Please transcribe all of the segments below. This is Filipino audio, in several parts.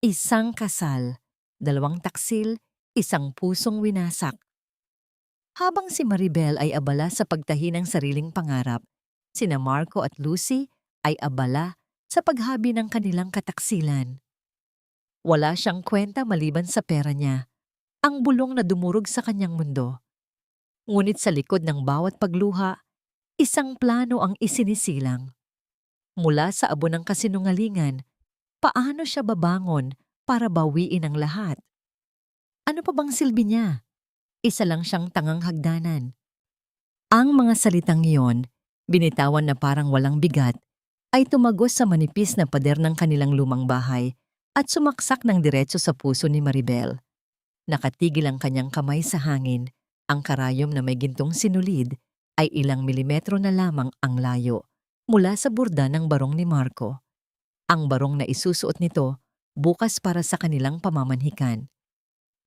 Isang kasal, dalawang taksil, isang pusong winasak. Habang si Maribel ay abala sa pagtahi ng sariling pangarap, sina Marco at Lucy ay abala sa paghabi ng kanilang kataksilan. Wala siyang kwenta maliban sa pera niya, ang bulong na dumurog sa kanyang mundo. Ngunit sa likod ng bawat pagluha, isang plano ang isinisilang. Mula sa abo ng kasinungalingan, paano siya babangon para bawiin ang lahat? Ano pa bang silbi niya? Isa lang siyang tangang hagdanan. Ang mga salitang iyon, binitawan na parang walang bigat, ay tumagos sa manipis na pader ng kanilang lumang bahay at sumaksak ng diretso sa puso ni Maribel. Nakatigil ang kanyang kamay sa hangin, ang karayom na may gintong sinulid ay ilang milimetro na lamang ang layo mula sa burda ng barong ni Marco. Ang barong na isusuot nito bukas para sa kanilang pamamanhikan.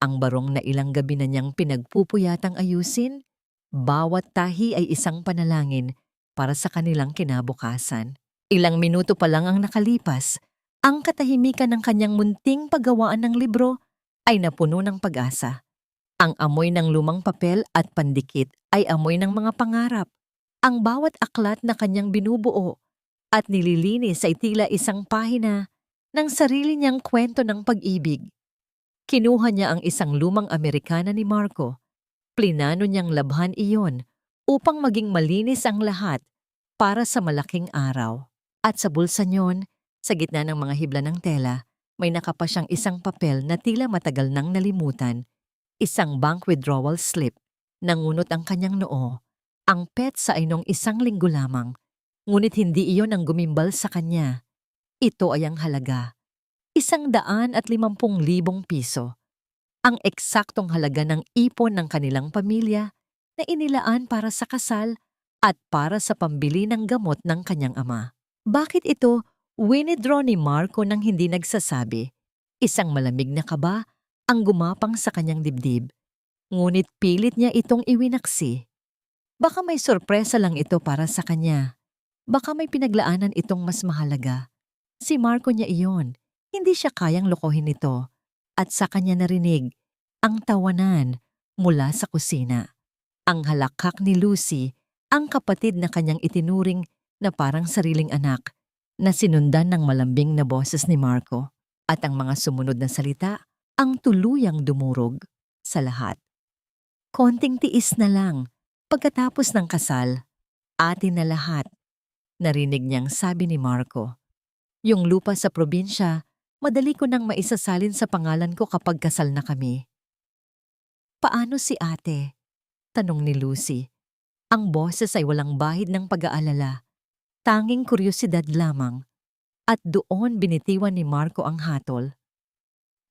Ang barong na ilang gabi na niyang pinagpupuyatang ayusin, bawat tahi ay isang panalangin para sa kanilang kinabukasan. Ilang minuto pa lang ang nakalipas, ang katahimikan ng kanyang munting paggawaan ng libro ay napuno ng pag-asa. Ang amoy ng lumang papel at pandikit ay amoy ng mga pangarap. Ang bawat aklat na kanyang binubuo at nililinis ay tila isang pahina ng sarili niyang kwento ng pag-ibig. Kinuha niya ang isang lumang Amerikana ni Marco. Plinano niyang labhan iyon upang maging malinis ang lahat para sa malaking araw. At sa bulsa niyon, sa gitna ng mga hibla ng tela, may nakapa siyang isang papel na tila matagal nang nalimutan. Isang bank withdrawal slip. Nangunot ang kanyang noo. Ang petsa ay nung isang linggo lamang. Ngunit hindi iyon ang gumimbal sa kanya. Ito ay ang halaga. 150,000 piso. Ang eksaktong halaga ng ipon ng kanilang pamilya na inilaan para sa kasal at para sa pambili ng gamot ng kanyang ama. Bakit ito winidraw ni Marco nang hindi nagsasabi? Isang malamig na kaba ang gumapang sa kanyang dibdib. Ngunit pilit niya itong iwinaksi. Baka may sorpresa lang ito para sa kanya. Baka may pinaglaanan itong mas mahalaga. Si Marco niya iyon. Hindi siya kayang lokohin ito. At sa kanya narinig ang tawanan mula sa kusina. Ang halakhak ni Lucy, ang kapatid na kanyang itinuring na parang sariling anak, na sinundan ng malambing na boses ni Marco. At ang mga sumunod na salita, ang tuluyang dumurog sa lahat. Konting tiis na lang, pagkatapos ng kasal, atin na lahat. Narinig niyang sabi ni Marco. Yung lupa sa probinsya, madali ko nang maisasalin sa pangalan ko kapag kasal na kami. Paano si ate? Tanong ni Lucy. Ang boses ay walang bahid ng pag-aalala. Tanging kuryosidad lamang. At doon binitiwan ni Marco ang hatol.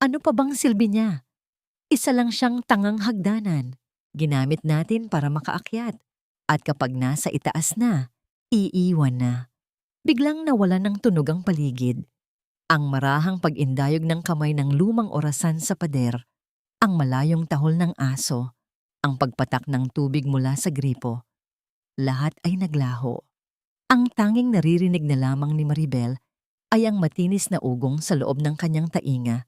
Ano pa bang silbi niya? Isa lang siyang tangang hagdanan. Ginamit natin para makaakyat. At kapag nasa itaas na, iiwan na. Biglang nawala ng tunog ang paligid. Ang marahang pag-indayog ng kamay ng lumang orasan sa pader, ang malayong tahol ng aso, ang pagpatak ng tubig mula sa gripo. Lahat ay naglaho. Ang tanging naririnig na lamang ni Maribel ay ang matinis na ugong sa loob ng kanyang tainga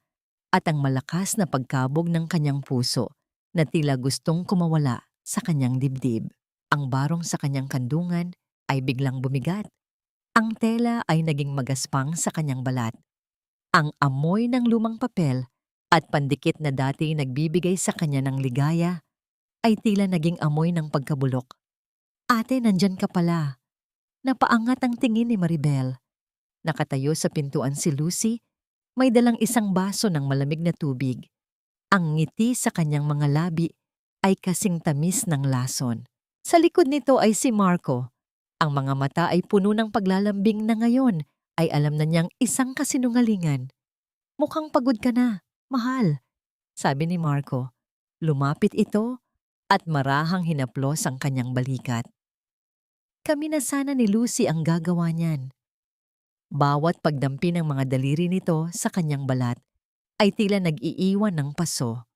at ang malakas na pagkabog ng kanyang puso na tila gustong kumawala sa kanyang dibdib. Ang barong sa kanyang kandungan ay biglang bumigat. Ang tela ay naging magaspang sa kanyang balat. Ang amoy ng lumang papel at pandikit na dati nagbibigay sa kanya ng ligaya ay tila naging amoy ng pagkabulok. Ate, nandyan ka pala. Napaangat ang tingin ni Maribel. Nakatayo sa pintuan si Lucy, may dalang isang baso ng malamig na tubig. Ang ngiti sa kanyang mga labi ay kasing tamis ng lason. Sa likod nito ay si Marco. Ang mga mata ay puno ng paglalambing na ngayon ay alam na niyang isang kasinungalingan. Mukhang pagod ka na, mahal, sabi ni Marco. Lumapit ito at marahang hinaplos ang kanyang balikat. Kami na sana ni Lucy ang gagawa niyan. Bawat pagdampi ng mga daliri nito sa kanyang balat ay tila nag-iiwan ng paso.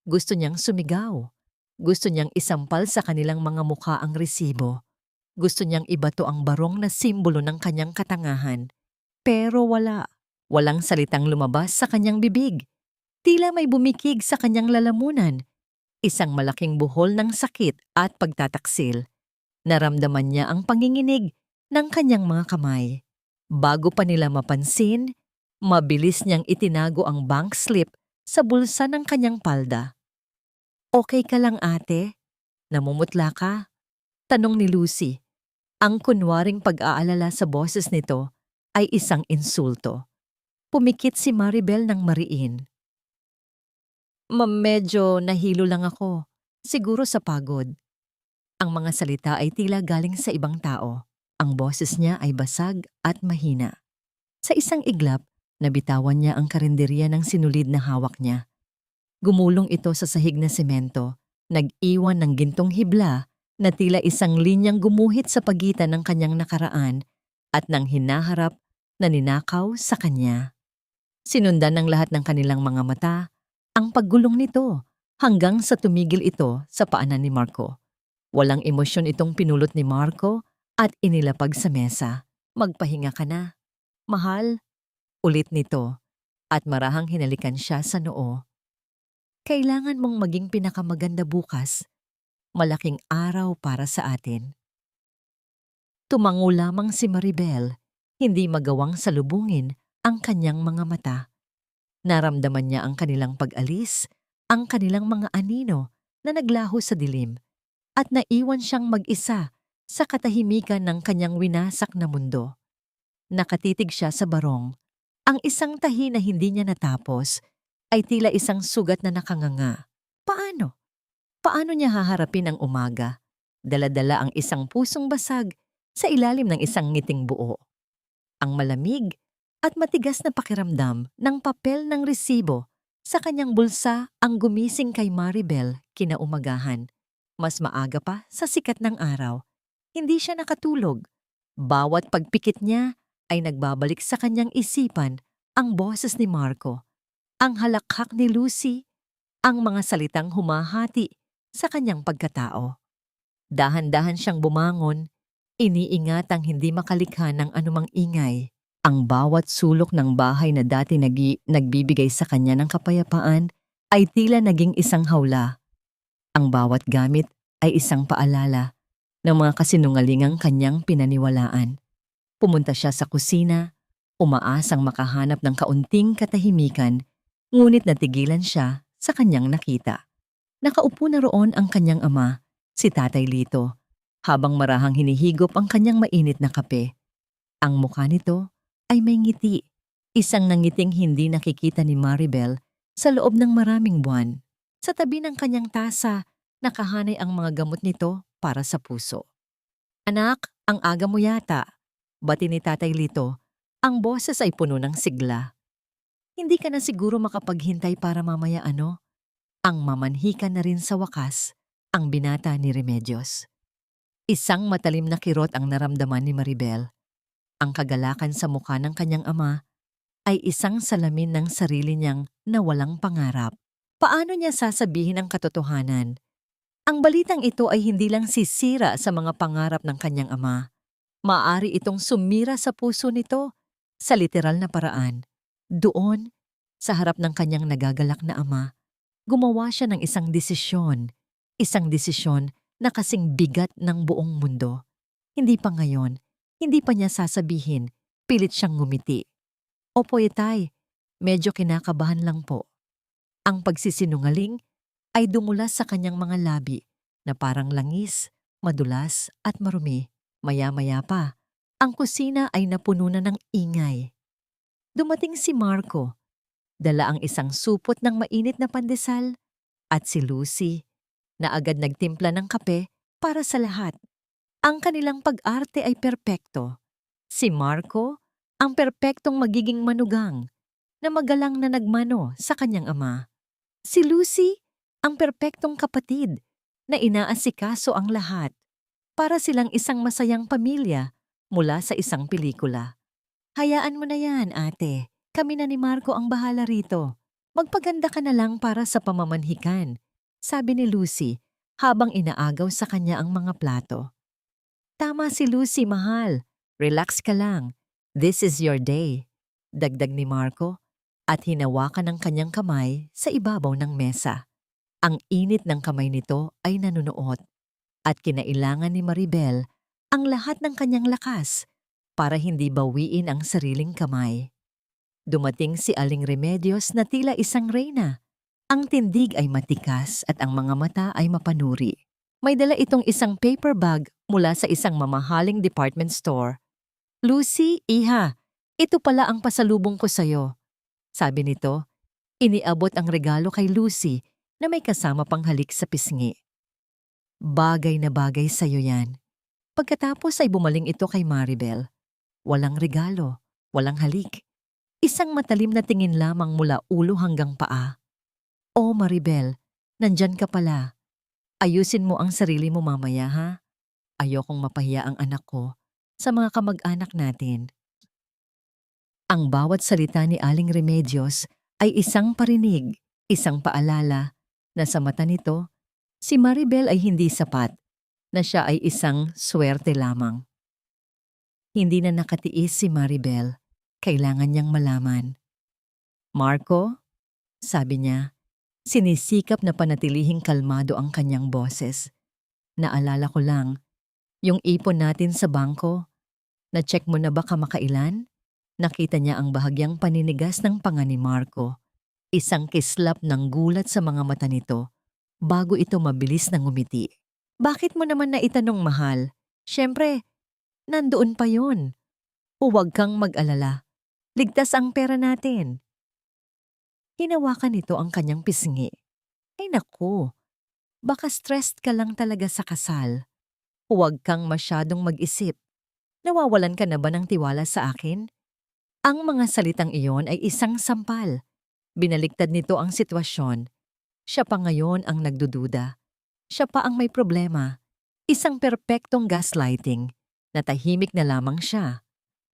Gusto niyang sumigaw. Gusto niyang isampal sa kanilang mga mukha ang resibo. Gusto niyang ibato ang barong na simbolo ng kanyang katangahan. Pero wala. Walang salitang lumabas sa kanyang bibig. Tila may bumikig sa kanyang lalamunan. Isang malaking buhol ng sakit at pagtataksil. Naramdaman niya ang panginginig ng kanyang mga kamay. Bago pa nila mapansin, mabilis niyang itinago ang bank slip sa bulsa ng kanyang palda. "Okay ka lang, ate? Namumutla ka?" tanong ni Lucy. Ang kunwaring pag-aalala sa boses nito ay isang insulto. Pumikit si Maribel ng mariin. Medyo nahilo lang ako. Siguro sa pagod." Ang mga salita ay tila galing sa ibang tao. Ang boses niya ay basag at mahina. Sa isang iglap, nabitawan niya ang karinderya ng sinulid na hawak niya. Gumulong ito sa sahig na semento, nag-iwan ng gintong hibla na tila isang linyang gumuhit sa pagitan ng kanyang nakaraan at ng hinaharap na ninakaw sa kanya. Sinundan ng lahat ng kanilang mga mata ang paggulong nito hanggang sa tumigil ito sa paanan ni Marco. Walang emosyon itong pinulot ni Marco at inilapag sa mesa. "Magpahinga ka na, mahal," ulit nito at marahang hinalikan siya sa noo. "Kailangan mong maging pinakamaganda bukas. Malaking araw para sa atin." Tumango lamang si Maribel, hindi magawang salubungin ang kanyang mga mata. Naramdaman niya ang kanilang pag-alis, ang kanilang mga anino na naglaho sa dilim, at naiwan siyang mag-isa sa katahimikan ng kanyang winasak na mundo. Nakatitig siya sa barong. Ang isang tahi na hindi niya natapos ay tila isang sugat na nakanganga. Paano? Paano niya haharapin ang umaga? Dala-dala ang isang pusong basag sa ilalim ng isang ngiting buo. Ang malamig at matigas na pakiramdam ng papel ng resibo sa kanyang bulsa ang gumising kay Maribel kinaumagahan. Mas maaga pa sa sikat ng araw. Hindi siya nakatulog. Bawat pagpikit niya ay nagbabalik sa kanyang isipan ang boses ni Marco, ang halakhak ni Lucy, ang mga salitang humahati sa kanyang pagkatao. Dahan-dahan siyang bumangon, iniingatang hindi makalikha ng anumang ingay. Ang bawat sulok ng bahay na dati nagbibigay sa kanya ng kapayapaan ay tila naging isang hawla. Ang bawat gamit ay isang paalala ng mga kasinungalingang kanyang pinaniwalaan. Pumunta siya sa kusina, umaasang makahanap ng kaunting katahimikan, ngunit natigilan siya sa kanyang nakita. Nakaupo na roon ang kanyang ama, si Tatay Lito, habang marahang hinihigop ang kanyang mainit na kape. Ang mukha nito ay may ngiti, isang nangiting hindi nakikita ni Maribel sa loob ng maraming buwan. Sa tabi ng kanyang tasa, nakahanay ang mga gamot nito para sa puso. "Anak, ang aga mo yata," bati ni Tatay Lito. Ang boses ay puno ng sigla. "Hindi ka na siguro makapaghintay para mamaya, ano?" Ang mamanhikan na rin sa wakas, ang binata ni Remedios. Isang matalim na kirot ang naramdaman ni Maribel. Ang kagalakan sa mukha ng kanyang ama ay isang salamin ng sarili niyang nawalang pangarap. Paano niya sasabihin ang katotohanan? Ang balitang ito ay hindi lang sisira sa mga pangarap ng kanyang ama. Maaari itong sumira sa puso nito sa literal na paraan. Doon, sa harap ng kanyang nagagalak na ama, gumawa siya ng isang desisyon na kasing bigat ng buong mundo. Hindi pa ngayon, hindi pa niya sasabihin, pilit siyang ngumiti. "Opo, Itay, medyo kinakabahan lang po." Ang pagsisinungaling ay dumulas sa kanyang mga labi na parang langis, madulas at marumi. Maya-maya pa, ang kusina ay napuno na ng ingay. Dumating si Marco, dala ang isang supot ng mainit na pandesal, at si Lucy, na agad nagtimpla ng kape para sa lahat. Ang kanilang pag-arte ay perpekto. Si Marco, ang perpektong magiging manugang, na magalang na nagmano sa kanyang ama. Si Lucy, ang perpektong kapatid, na inaasikaso ang lahat. Para silang isang masayang pamilya mula sa isang pelikula. "Hayaan mo na yan, ate. Kami na ni Marco ang bahala rito. Magpaganda ka na lang para sa pamamanhikan," sabi ni Lucy habang inaagaw sa kanya ang mga plato. "Tama si Lucy, mahal. Relax ka lang. This is your day." Dagdag ni Marco at hinawakan ng kanyang kamay sa ibabaw ng mesa. Ang init ng kamay nito ay nanunuot at kinailangan ni Maribel ang lahat ng kanyang lakas para hindi bawiin ang sariling kamay. Dumating si Aling Remedios na tila isang reyna. Ang tindig ay matikas at ang mga mata ay mapanuri. May dala itong isang paper bag mula sa isang mamahaling department store. "Lucy, iha, ito pala ang pasalubong ko sa'yo." Sabi nito, iniabot ang regalo kay Lucy na may kasama pang halik sa pisngi. "Bagay na bagay sa'yo yan." Pagkatapos ay bumaling ito kay Maribel. Walang regalo, walang halik. Isang matalim na tingin lamang mula ulo hanggang paa. "Oh Maribel, nandyan ka pala. Ayusin mo ang sarili mo mamaya ha. Ayokong mapahiya ang anak ko sa mga kamag-anak natin." Ang bawat salita ni Aling Remedios ay isang parinig, isang paalala na sa mata nito, si Maribel ay hindi sapat, na siya ay isang swerte lamang. Hindi na nakatiis si Maribel. Kailangan niyang malaman. "Marco," sabi niya, sinisikap na panatilihing kalmado ang kanyang boses. "Naalala ko lang, yung ipon natin sa bangko, na-check mo na ba kamakailan?" Nakita niya ang bahagyang paninigas ng panga ni Marco. Isang kislap ng gulat sa mga mata nito bago ito mabilis na ngumiti. "Bakit mo naman naitanong, mahal? Siyempre, nandoon pa yon. Huwag kang mag-alala. Ligtas ang pera natin." Hinawakan nito ang kanyang pisngi. "Ay naku, baka stressed ka lang talaga sa kasal. Huwag kang masyadong mag-isip. Nawawalan ka na ba ng tiwala sa akin?" Ang mga salitang iyon ay isang sampal. Binaliktad nito ang sitwasyon. Siya pa ngayon ang nagdududa. Siya pa ang may problema. Isang perpektong gaslighting. Natahimik na lamang siya.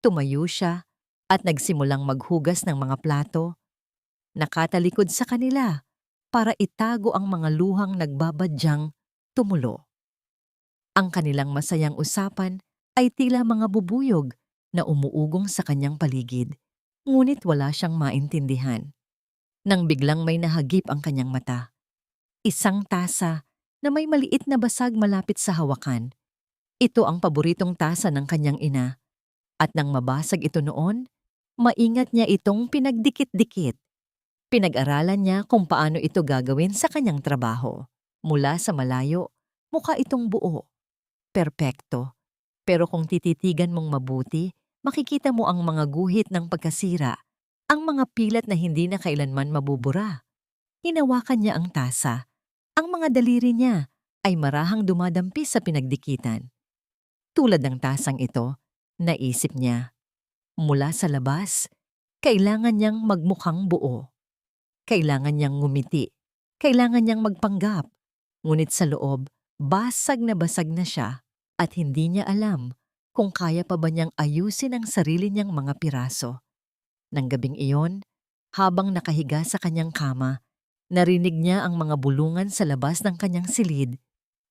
Tumayo siya at nagsimulang maghugas ng mga plato. Nakatalikod sa kanila para itago ang mga luhang nagbabadyang tumulo. Ang kanilang masayang usapan ay tila mga bubuyog na umuugong sa kanyang paligid, ngunit wala siyang maintindihan. Nang biglang may nahagip ang kanyang mata. Isang tasa na may maliit na basag malapit sa hawakan. Ito ang paboritong tasa ng kanyang ina. At nang mabasag ito noon, maingat niya itong pinagdikit-dikit. Pinag-aralan niya kung paano ito gagawin sa kanyang trabaho. Mula sa malayo, mukha itong buo. Perpekto. Pero kung tititigan mong mabuti, makikita mo ang mga guhit ng pagkasira, ang mga pilat na hindi na kailanman mabubura. Hinawakan niya ang tasa. Ang mga daliri niya ay marahang dumadampi sa pinagdikitan. Tulad ng tasang ito, naisip niya. Mula sa labas, kailangan niyang magmukhang buo. Kailangan niyang ngumiti. Kailangan niyang magpanggap. Ngunit sa loob, basag na siya at hindi niya alam kung kaya pa ba niyang ayusin ang sarili niyang mga piraso. Nang gabing iyon, habang nakahiga sa kanyang kama, narinig niya ang mga bulungan sa labas ng kanyang silid.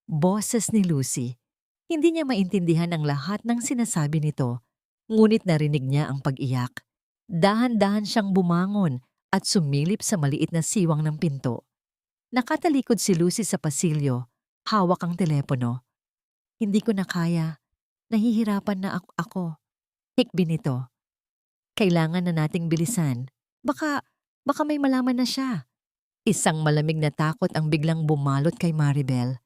Boses ni Lucy. Hindi niya maintindihan ang lahat ng sinasabi nito, ngunit narinig niya ang pag-iyak. Dahan-dahan siyang bumangon at sumilip sa maliit na siwang ng pinto. Nakatalikod si Lucy sa pasilyo, hawak ang telepono. "Hindi ko na kaya. Nahihirapan na ako." Hikbi nito. "Kailangan na nating bilisan. Baka may malaman na siya." Isang malamig na takot ang biglang bumalot kay Maribel.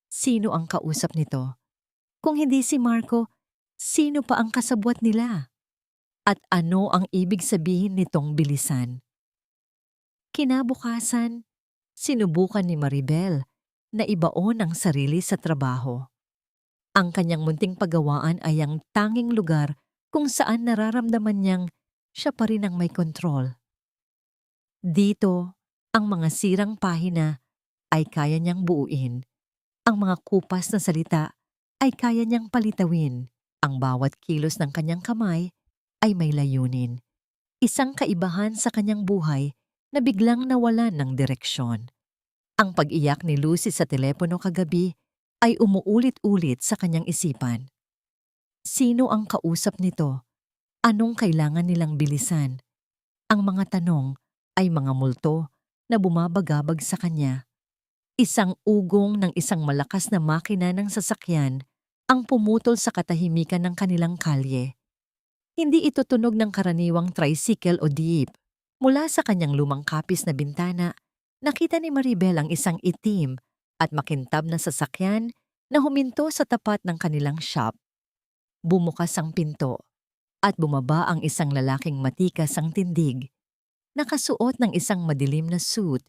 Sino ang kausap nito? Kung hindi si Marco, sino pa ang kasabwat nila? At ano ang ibig sabihin nitong bilisan? Kinabukasan, sinubukan ni Maribel na ibaon ang sarili sa trabaho. Ang kanyang munting paggawaan ay ang tanging lugar kung saan nararamdaman niyang siya pa rin ang may kontrol. Dito, ang mga sirang pahina ay kaya niyang buuin. Ang mga kupas na salita ay kaya niyang palitawin. Ang bawat kilos ng kanyang kamay ay may layunin. Isang kaibahan sa kanyang buhay na biglang nawalan ng direksyon. Ang pag-iyak ni Lucy sa telepono kagabi ay umuulit-ulit sa kanyang isipan. Sino ang kausap nito? Anong kailangan nilang bilisan? Ang mga tanong ay mga multo na bumabagabag sa kanya. Isang ugong ng isang malakas na makina ng sasakyan ang pumutol sa katahimikan ng kanilang kalye. Hindi ito tunog ng karaniwang tricycle o jeep. Mula sa kanyang lumang kapis na bintana, nakita ni Maribel ang isang itim at makintab na sasakyan na huminto sa tapat ng kanilang shop. Bumukas ang pinto at bumaba ang isang lalaking matikas ang tindig, nakasuot ng isang madilim na suit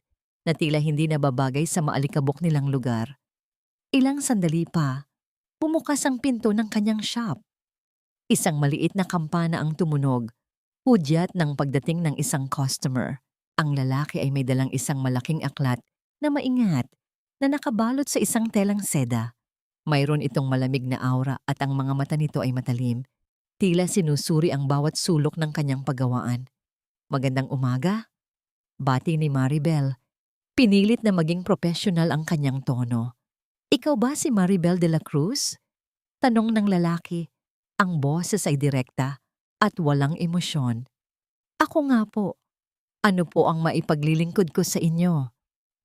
na tila hindi nababagay sa maalikabok nilang lugar. Ilang sandali pa, bumukas ang pinto ng kanyang shop. Isang maliit na kampana ang tumunog, hudyat ng pagdating ng isang customer. Ang lalaki ay may dalang isang malaking aklat na maingat na nakabalot sa isang telang seda. Mayroon itong malamig na aura at ang mga mata nito ay matalim. Tila sinusuri ang bawat sulok ng kanyang paggawaan. Magandang umaga, bati ni Maribel. Pinilit na maging professional ang kanyang tono. Ikaw ba si Maribel de la Cruz? Tanong ng lalaki. Ang boses ay direkta at walang emosyon. Ako nga po. Ano po ang maipaglilingkod ko sa inyo?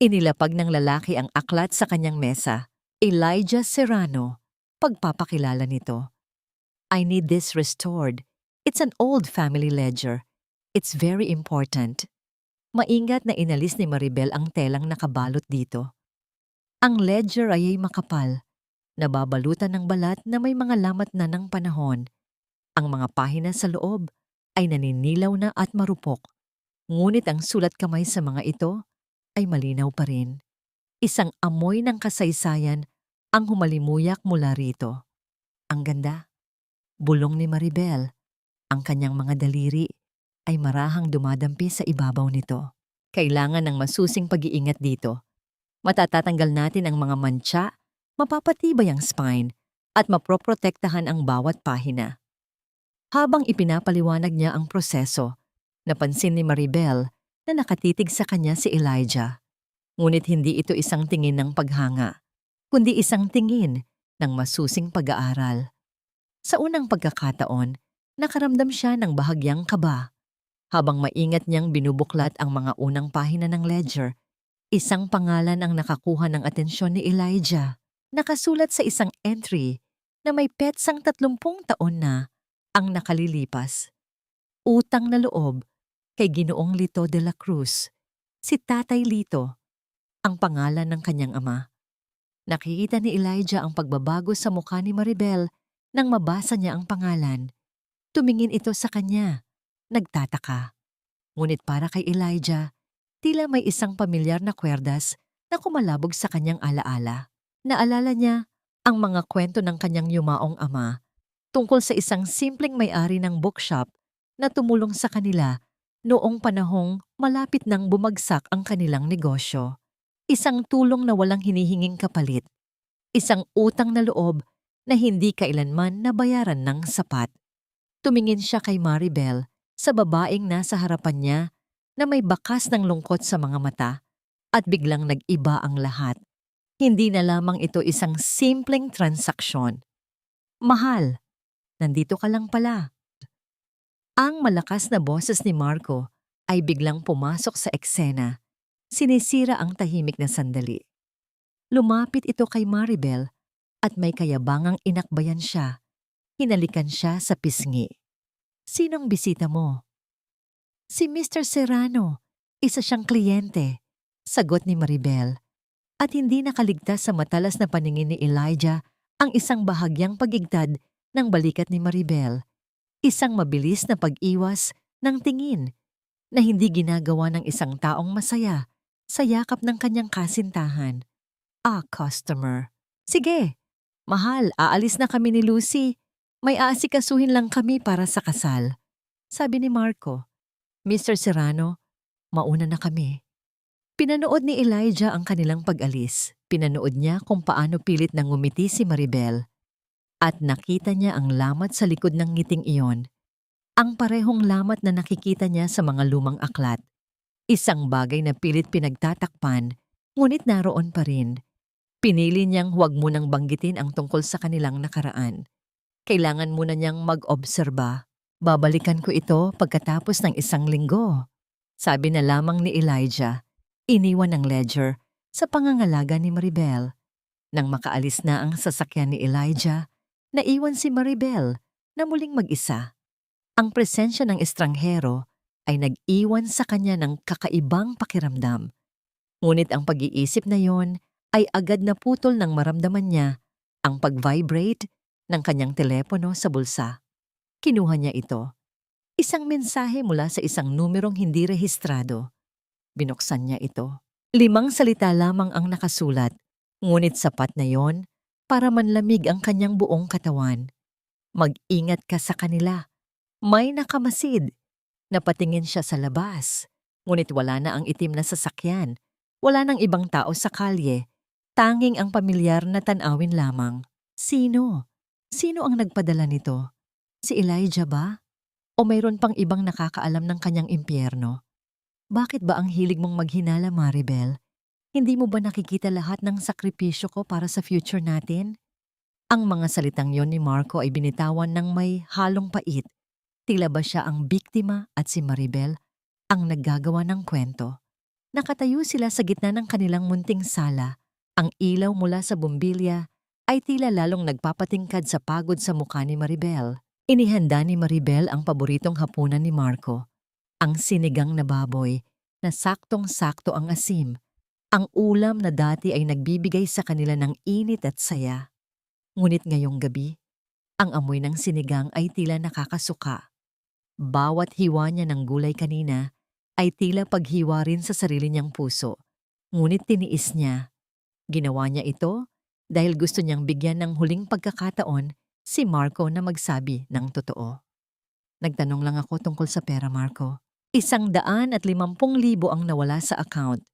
Inilapag ng lalaki ang aklat sa kanyang mesa. Elijah Serrano, pagpapakilala nito. I need this restored. It's an old family ledger. It's very important. Maingat na inalis ni Maribel ang telang nakabalot dito. Ang ledger ay makapal, nababalutan ng balat na may mga lamat na ng panahon. Ang mga pahina sa loob ay naninilaw na at marupok. Ngunit ang sulat kamay sa mga ito ay malinaw pa rin. Isang amoy ng kasaysayan ang humalimuyak mula rito. Ang ganda. Bulong ni Maribel. Ang kanyang mga daliri ay marahang dumadampi sa ibabaw nito. Kailangan ng masusing pag-iingat dito. Matatatanggal natin ang mga mantsa, mapapatibay ang spine, at maproprotektahan ang bawat pahina. Habang ipinapaliwanag niya ang proseso, napansin ni Maribel na nakatitig sa kanya si Elijah. Ngunit hindi ito isang tingin ng paghanga, kundi isang tingin ng masusing pag-aaral. Sa unang pagkakataon, nakaramdam siya ng bahagyang kaba. Habang maingat niyang binubuklat ang mga unang pahina ng ledger, isang pangalan ang nakakuha ng atensyon ni Elijah. Nakasulat sa isang entry na may petsang 30 taon na ang nakalilipas. Utang na loob kay Ginoong Lito de la Cruz, si Tatay Lito, ang pangalan ng kanyang ama. Nakikita ni Elijah ang pagbabago sa mukha ni Maribel nang mabasa niya ang pangalan. Tumingin ito sa kanya, nagtataka. Ngunit para kay Elijah, tila may isang pamilyar na kwerdas na kumalabog sa kanyang alaala. Naalala niya ang mga kwento ng kanyang yumaong ama tungkol sa isang simpleng may-ari ng bookshop na tumulong sa kanila noong panahong malapit nang bumagsak ang kanilang negosyo. Isang tulong na walang hinihinging kapalit. Isang utang na loob na hindi kailanman nabayaran ng sapat. Tumingin siya kay Maribel, sa babaeng nasa harapan niya na may bakas ng lungkot sa mga mata, at biglang nag-iba ang lahat. Hindi na lamang ito isang simpleng transaksyon. Mahal, nandito ka lang pala. Ang malakas na boses ni Marco ay biglang pumasok sa eksena. Sinisira ang tahimik na sandali. Lumapit ito kay Maribel at may kayabangang inakbayan siya. Hinalikan siya sa pisngi. Sinong bisita mo? Si Mr. Serrano, isa siyang kliyente, sagot ni Maribel. At hindi nakaligtas sa matalas na paningin ni Elijah ang isang bahagyang pag-igtad ng balikat ni Maribel. Isang mabilis na pag-iwas ng tingin na hindi ginagawa ng isang taong masaya sa yakap ng kanyang kasintahan. Customer. Sige, mahal, aalis na kami ni Lucy. May aasikasuhin lang kami para sa kasal. Sabi ni Marco. Mr. Serrano, mauna na kami. Pinanood ni Elijah ang kanilang pag-alis. Pinanood niya kung paano pilit nang ngumiti si Maribel. At nakita niya ang lamat sa likod ng ngiting iyon. Ang parehong lamat na nakikita niya sa mga lumang aklat. Isang bagay na pilit pinagtatakpan, ngunit naroon pa rin. Pinili niyang huwag munang banggitin ang tungkol sa kanilang nakaraan. Kailangan muna niyang mag-obserba. Babalikan ko ito pagkatapos ng 1 linggo. Sabi na lamang ni Elijah, iniwan ng Ledger sa pangangalaga ni Maribel. Nang makaalis na ang sasakyan ni Elijah, naiwan si Maribel na muling mag-isa. Ang presensya ng estranghero ay nag-iwan sa kanya ng kakaibang pakiramdam. Ngunit ang pag-iisip na yon ay agad na putol nang maramdaman niya ang pag-vibrate ng kanyang telepono sa bulsa. Kinuha niya ito. Isang mensahe mula sa isang numerong hindi rehistrado. Binuksan niya ito. 5 salita lamang ang nakasulat, ngunit sapat na yon para manlamig ang kanyang buong katawan. Mag-ingat ka sa kanila. May nakamasid. Napatingin siya sa labas. Ngunit wala na ang itim na sasakyan. Wala nang ibang tao sa kalye. Tanging ang pamilyar na tanawin lamang. Sino? Sino ang nagpadala nito? Si Elijah ba? O mayroon pang ibang nakakaalam ng kanyang impyerno? Bakit ba ang hilig mong maghinala, Maribel? Hindi mo ba nakikita lahat ng sakripisyo ko para sa future natin? Ang mga salitang yon ni Marco ay binitawan ng may halong pait. Tila ba siya ang biktima at si Maribel ang naggagawa ng kwento? Nakatayo sila sa gitna ng kanilang munting sala. Ang ilaw mula sa bumbilya ay tila lalong nagpapatingkad sa pagod sa mukha ni Maribel. Inihanda ni Maribel ang paboritong hapunan ni Marco. Ang sinigang na baboy na saktong-sakto ang asim. Ang ulam na dati ay nagbibigay sa kanila ng init at saya. Ngunit ngayong gabi, ang amoy ng sinigang ay tila nakakasuka. Bawat hiwa niya ng gulay kanina ay tila paghiwa rin sa sarili niyang puso. Ngunit tiniis niya. Ginawa niya ito dahil gusto niyang bigyan ng huling pagkakataon si Marco na magsabi ng totoo. Nagtanong lang ako tungkol sa pera, Marco. 150,000 ang nawala sa account.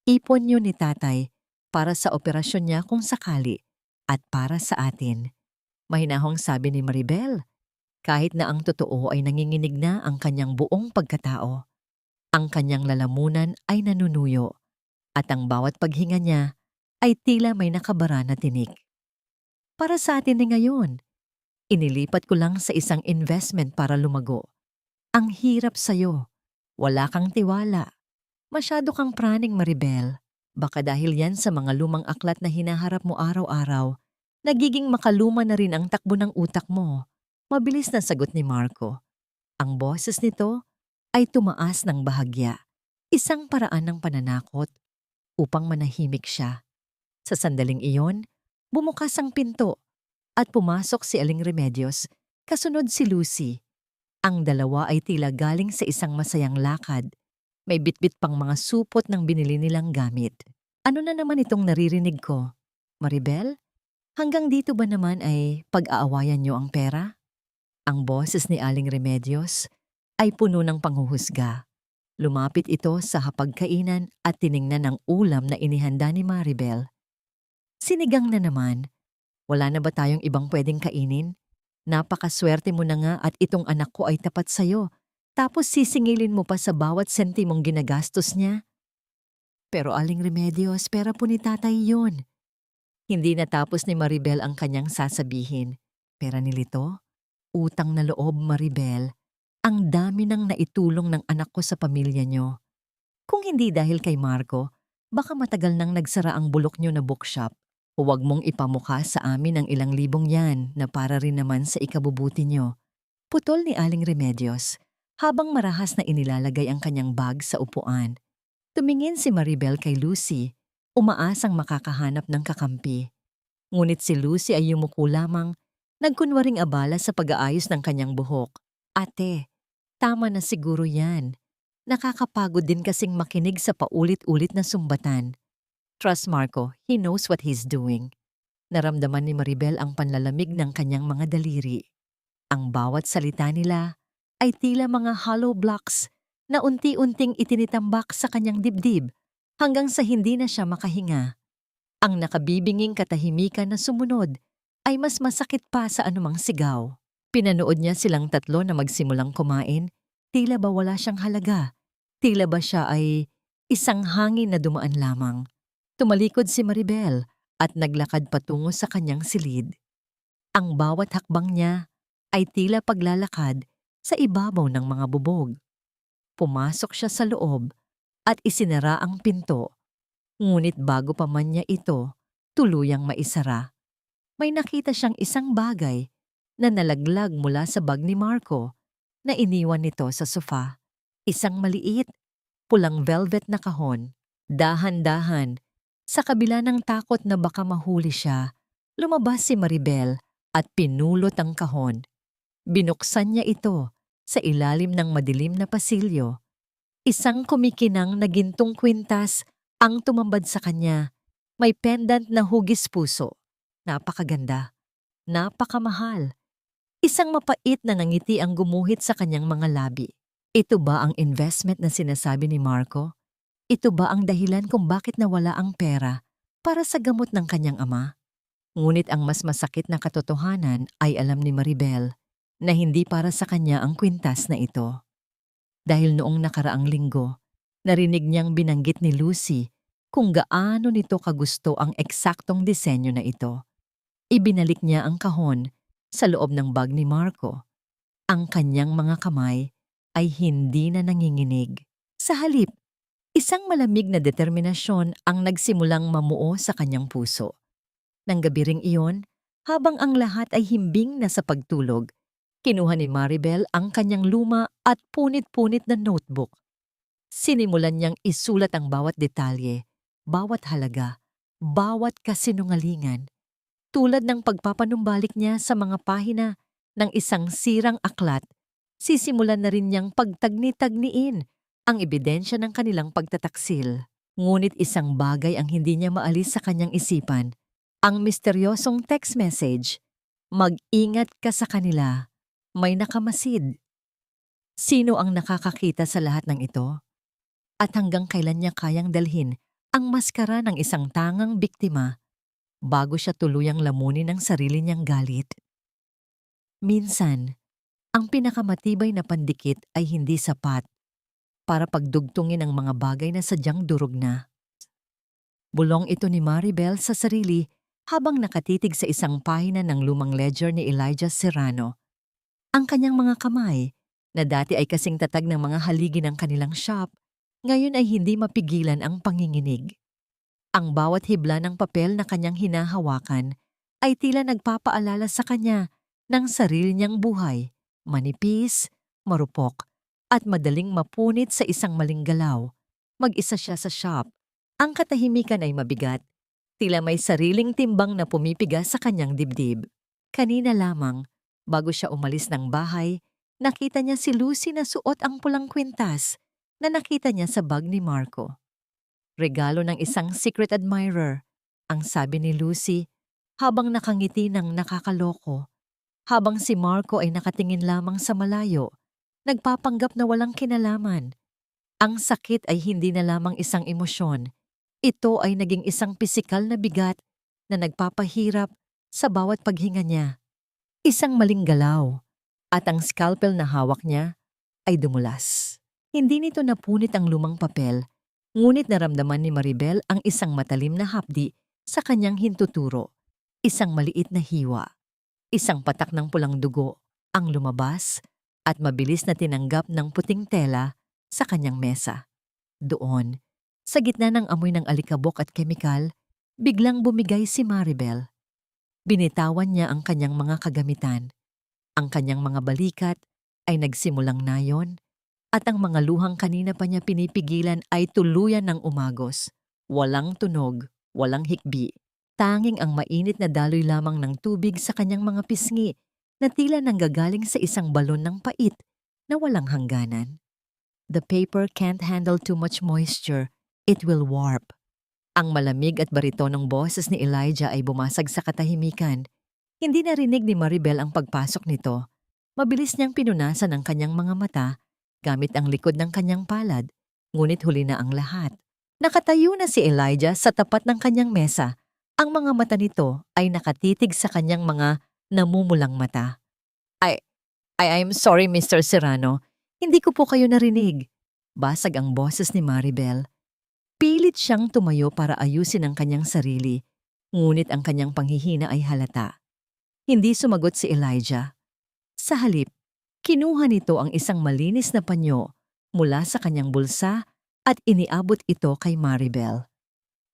Ipon yun ni tatay para sa operasyon niya kung sakali at para sa atin. Mahinahong sabi ni Maribel. Kahit na ang totoo ay nanginginig na ang kanyang buong pagkatao. Ang kanyang lalamunan ay nanunuyo at ang bawat paghinga niya ay tila may nakabara na tinik. Para sa atin ni ngayon, inilipat ko lang sa isang investment para lumago. Ang hirap sa'yo. Wala kang tiwala. Masyado kang praning, Maribel. Baka dahil yan sa mga lumang aklat na hinaharap mo araw-araw, nagiging makaluma na rin ang takbo ng utak mo. Mabilis na sagot ni Marco. Ang boses nito ay tumaas ng bahagya. Isang paraan ng pananakot upang manahimik siya. Sa sandaling iyon, bumukas ang pinto at pumasok si Aling Remedios, kasunod si Lucy. Ang dalawa ay tila galing sa isang masayang lakad. May bitbit pang mga supot ng binili nilang gamit. Ano na naman itong naririnig ko? Maribel, hanggang dito ba naman ay pag-aawayan niyo ang pera? Ang boses ni Aling Remedios ay puno ng panghuhusga. Lumapit ito sa hapagkainan at tiningnan ang ulam na inihanda ni Maribel. Sinigang na naman. Wala na ba tayong ibang pwedeng kainin? Napakaswerte mo na nga at itong anak ko ay tapat sa'yo. Tapos sisingilin mo pa sa bawat sentimong ginagastos niya? Pero Aling Remedios, pera po ni tatay yun. Hindi natapos ni Maribel ang kanyang sasabihin. Pera ni Lito? Utang na loob, Maribel. Ang dami nang naitulong ng anak ko sa pamilya niyo. Kung hindi dahil kay Marco, baka matagal nang nagsara ang bulok niyo na bookshop. Huwag mong ipamukha sa amin ang ilang libong yan na para rin naman sa ikabubuti niyo. Putol ni Aling Remedios habang marahas na inilalagay ang kanyang bag sa upuan. Tumingin si Maribel kay Lucy, umaasang makakahanap ng kakampi. Ngunit si Lucy ay yumuko lamang, nagkunwaring abala sa pag-aayos ng kanyang buhok. Ate, tama na siguro yan. Nakakapagod din kasing makinig sa paulit-ulit na sumbatan. Trust Marco, he knows what he's doing. Naramdaman ni Maribel ang panlalamig ng kanyang mga daliri. Ang bawat salita nila ay tila mga hollow blocks na unti-unting itinitambak sa kanyang dibdib hanggang sa hindi na siya makahinga. Ang nakabibinging katahimikan na sumunod ay mas masakit pa sa anumang sigaw. Pinanood niya silang tatlo na magsimulang kumain, tila ba wala siyang halaga? Tila ba siya ay isang hangin na dumaan lamang? Tumalikod si Maribel at naglakad patungo sa kanyang silid. Ang bawat hakbang niya ay tila paglalakad sa ibabaw ng mga bubog. Pumasok siya sa loob at isinara ang pinto, ngunit bago pa man niya ito tuluyang maisara, may nakita siyang isang bagay na nalaglag mula sa bag ni Marco na iniwan nito sa sofa. Isang maliit, pulang velvet na kahon. Dahan-dahan, sa kabila ng takot na baka mahuli siya, lumabas si Maribel at pinulot ang kahon. Binuksan niya ito sa ilalim ng madilim na pasilyo. Isang kumikinang na gintong kwintas ang tumambad sa kanya. May pendant na hugis puso. Napakaganda. Napakamahal. Isang mapait na ngiti ang gumuhit sa kanyang mga labi. Ito ba ang investment na sinasabi ni Marco? Ito ba ang dahilan kung bakit nawala ang pera para sa gamot ng kanyang ama? Ngunit ang mas masakit na katotohanan ay alam ni Maribel na hindi para sa kanya ang kwintas na ito. Dahil noong nakaraang linggo, narinig niyang binanggit ni Lucy kung gaano nito kagusto ang eksaktong disenyo na ito. Ibinalik niya ang kahon sa loob ng bag ni Marco. Ang kanyang mga kamay ay hindi na nanginginig. Sa halip, isang malamig na determinasyon ang nagsimulang mamuo sa kanyang puso. Nang gabi ring iyon, habang ang lahat ay himbing na sa pagtulog, kinuha ni Maribel ang kanyang luma at punit-punit na notebook. Sinimulan niyang isulat ang bawat detalye, bawat halaga, bawat kasinungalingan. Tulad ng pagpapanumbalik niya sa mga pahina ng isang sirang aklat, sisimulan na rin niyang pagtagni-tagniin ang ebidensya ng kanilang pagtataksil. Ngunit isang bagay ang hindi niya maalis sa kanyang isipan, ang misteryosong text message. Mag-ingat ka sa kanila. May nakamasid. Sino ang nakakakita sa lahat ng ito? At hanggang kailan niya kayang dalhin ang maskara ng isang tangang biktima bago siya tuluyang lamunin ang sarili niyang galit? Minsan, ang pinakamatibay na pandikit ay hindi sapat para pagdugtungin ang mga bagay na sadyang durog na. Bulong ito ni Maribel sa sarili habang nakatitig sa isang pahina ng lumang ledger ni Elijah Serrano. Ang kanyang mga kamay, na dati ay kasing tatag ng mga haligi ng kanilang shop, ngayon ay hindi mapigilan ang panginginig. Ang bawat hibla ng papel na kanyang hinahawakan ay tila nagpapaalala sa kanya ng sarili niyang buhay, manipis, marupok, at madaling mapunit sa isang maling galaw. Mag-isa siya sa shop. Ang katahimikan ay mabigat. Tila may sariling timbang na pumipigas sa kanyang dibdib. Kanina lamang, bago siya umalis ng bahay, nakita niya si Lucy na suot ang pulang kwintas na nakita niya sa bag ni Marco. Regalo ng isang secret admirer, ang sabi ni Lucy habang nakangiti ng nakakaloko. Habang si Marco ay nakatingin lamang sa malayo, nagpapanggap na walang kinalaman. Ang sakit ay hindi na lamang isang emosyon. Ito ay naging isang pisikal na bigat na nagpapahirap sa bawat paghinga niya. Isang maling galaw at ang scalpel na hawak niya ay dumulas. Hindi nito napunit ang lumang papel, ngunit naramdaman ni Maribel ang isang matalim na hapdi sa kanyang hintuturo. Isang maliit na hiwa. Isang patak ng pulang dugo ang lumabas at mabilis na tinanggap ng puting tela sa kanyang mesa. Doon, sa gitna ng amoy ng alikabok at kemikal, biglang bumigay si Maribel. Binitawan niya ang kanyang mga kagamitan. Ang kanyang mga balikat ay nagsimulang nayon at ang mga luhang kanina pa niya pinipigilan ay tuluyan ng umagos. Walang tunog, walang hikbi. Tanging ang mainit na daloy lamang ng tubig sa kanyang mga pisngi na tila nanggagaling sa isang balon ng pait na walang hangganan. The paper can't handle too much moisture. It will warp. Ang malamig at baritonong boses ni Elijah ay bumasag sa katahimikan. Hindi narinig ni Maribel ang pagpasok nito. Mabilis niyang pinunasan ang kanyang mga mata gamit ang likod ng kanyang palad, ngunit huli na ang lahat. Nakatayo na si Elijah sa tapat ng kanyang mesa. Ang mga mata nito ay nakatitig sa kanyang mga namumulang mata. I'm sorry, Mr. Serrano. Hindi ko po kayo narinig. Basag ang boses ni Maribel. Pilit siyang tumayo para ayusin ang kanyang sarili, ngunit ang kanyang panghihina ay halata. Hindi sumagot si Elijah. Sa halip, Kinuha nito ang isang malinis na panyo mula sa kanyang bulsa at iniabot ito kay Maribel.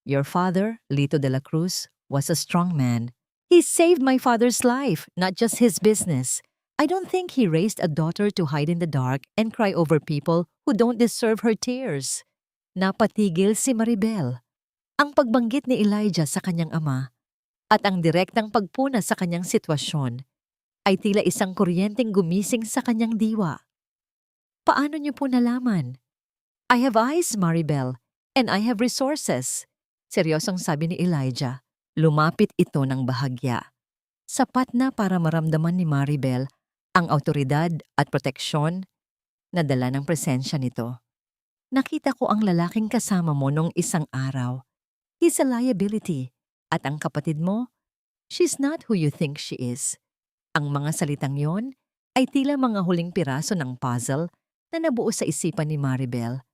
Your father, Lito de la Cruz, was a strong man. He saved my father's life, not just his business. I don't think he raised a daughter to hide in the dark and cry over people who don't deserve her tears. Napatigil si Maribel. Ang pagbanggit ni Elijah sa kanyang ama at ang direktang pagpuna sa kanyang sitwasyon ay tila isang kuryenteng gumising sa kanyang diwa. Paano niyo po nalaman? I have eyes, Maribel, and I have resources. Seryosong sabi ni Elijah. Lumapit ito ng bahagya. Sapat na para maramdaman ni Maribel ang awtoridad at proteksyon na dala ng presensya nito. Nakita ko ang lalaking kasama mo nung isang araw. He's a liability. At ang kapatid mo, she's not who you think she is. Ang mga salitang yon ay tila mga huling piraso ng puzzle na nabuo sa isipan ni Maribel.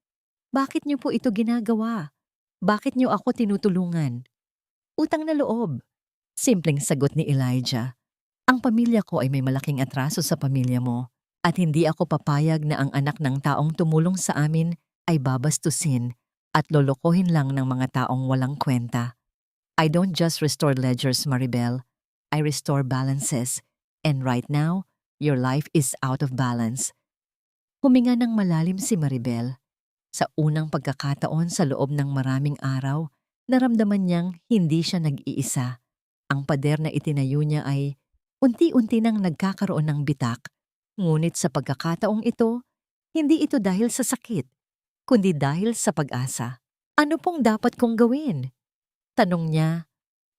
Bakit niyo po ito ginagawa? Bakit niyo ako tinutulungan? Utang na loob. Simpleng sagot ni Elijah. Ang pamilya ko ay may malaking atraso sa pamilya mo at hindi ako papayag na ang anak ng taong tumulong sa amin ay babastusin at lolokohin lang ng mga taong walang kwenta. I don't just restore ledgers, Maribel. I restore balances. And right now, your life is out of balance. Huminga ng malalim si Maribel. Sa unang pagkakataon sa loob ng maraming araw, naramdaman niyang hindi siya nag-iisa. Ang pader na itinayo niya ay unti-unti nang nagkakaroon ng bitak. Ngunit sa pagkakataong ito, hindi ito dahil sa sakit, kundi dahil sa pag-asa. Ano pong dapat kong gawin? Tanong niya.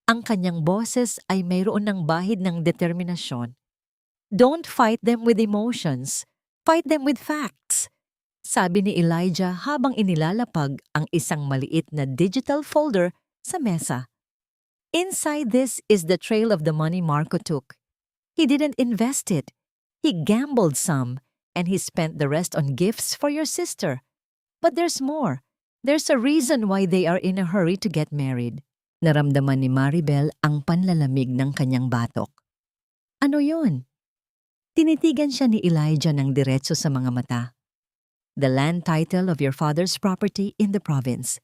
Ang kanyang boses ay mayroon ng bahid ng determinasyon. Don't fight them with emotions. Fight them with facts. Sabi ni Elijah habang inilalapag ang isang maliit na digital folder sa mesa. Inside this is the trail of the money Marco took. He didn't invest it. He gambled some, and he spent the rest on gifts for your sister. But there's more. There's a reason why they are in a hurry to get married. Naramdaman ni Maribel ang panlalamig ng kanyang batok. Ano yun? Tinitigan siya ni Elijah ng diretso sa mga mata. The land title of your father's property in the province.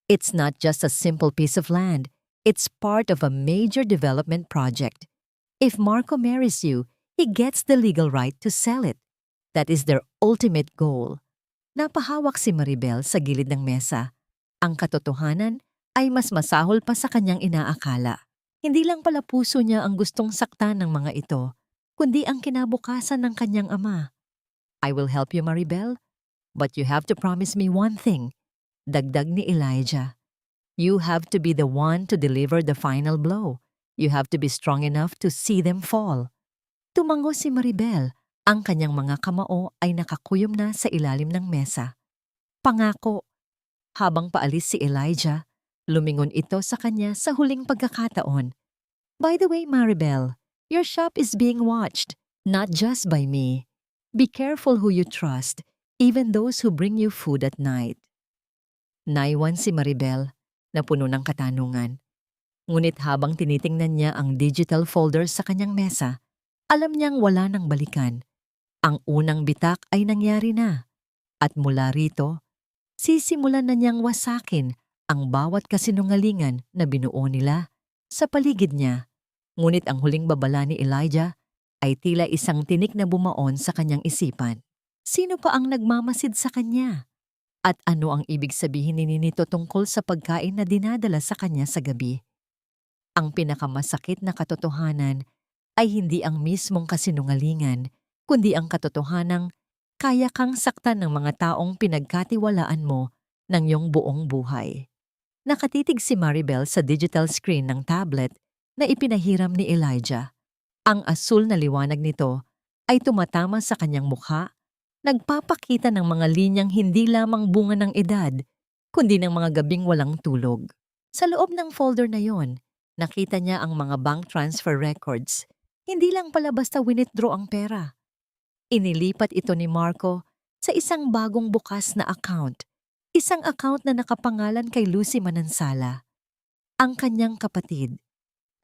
It's not just a simple piece of land. It's part of a major development project. If Marco marries you, he gets the legal right to sell it. That is their ultimate goal. Napahawak si Maribel sa gilid ng mesa. Ang katotohanan ay mas masahol pa sa kanyang inaakala. Hindi lang pala puso niya ang gustong saktan ng mga ito, kundi ang kinabukasan ng kanyang ama. I will help you, Maribel, but you have to promise me one thing. Dagdag ni Elijah. You have to be the one to deliver the final blow. You have to be strong enough to see them fall. Tumango si Maribel. Ang kanyang mga kamao ay nakakuyom na sa ilalim ng mesa. Pangako. Habang paalis si Elijah, lumingon ito sa kanya sa huling pagkakataon. By the way, Maribel, your shop is being watched, not just by me. Be careful who you trust, even those who bring you food at night. Naiwan si Maribel na puno ng katanungan. Ngunit habang tinitingnan niya ang digital folder sa kanyang mesa, alam niyang wala nang balikan. Ang unang bitak ay nangyari na. At mula rito, sisimulan na niyang wasakin ang bawat kasinungalingan na binuo nila sa paligid niya. Ngunit ang huling babala ni Elijah ay tila isang tinik na bumaon sa kanyang isipan. Sino pa ang nagmamasid sa kanya? At ano ang ibig sabihin ni nito tungkol sa pagkain na dinadala sa kanya sa gabi? Ang pinakamasakit na katotohanan ay hindi ang mismong kasinungalingan, kundi ang katotohanang kaya kang saktan ng mga taong pinagkatiwalaan mo ng iyong buong buhay. Nakatitig si Maribel sa digital screen ng tablet na ipinahiram ni Elijah. Ang asul na liwanag nito ay tumatama sa kanyang mukha, nagpapakita ng mga linyang hindi lamang bunga ng edad, kundi ng mga gabing walang tulog. Sa loob ng folder na yon, nakita niya ang mga bank transfer records. Hindi lang pala basta withdraw ang pera. Inilipat ito ni Marco sa isang bagong bukas na account. Isang account na nakapangalan kay Lucy Manansala, ang kanyang kapatid.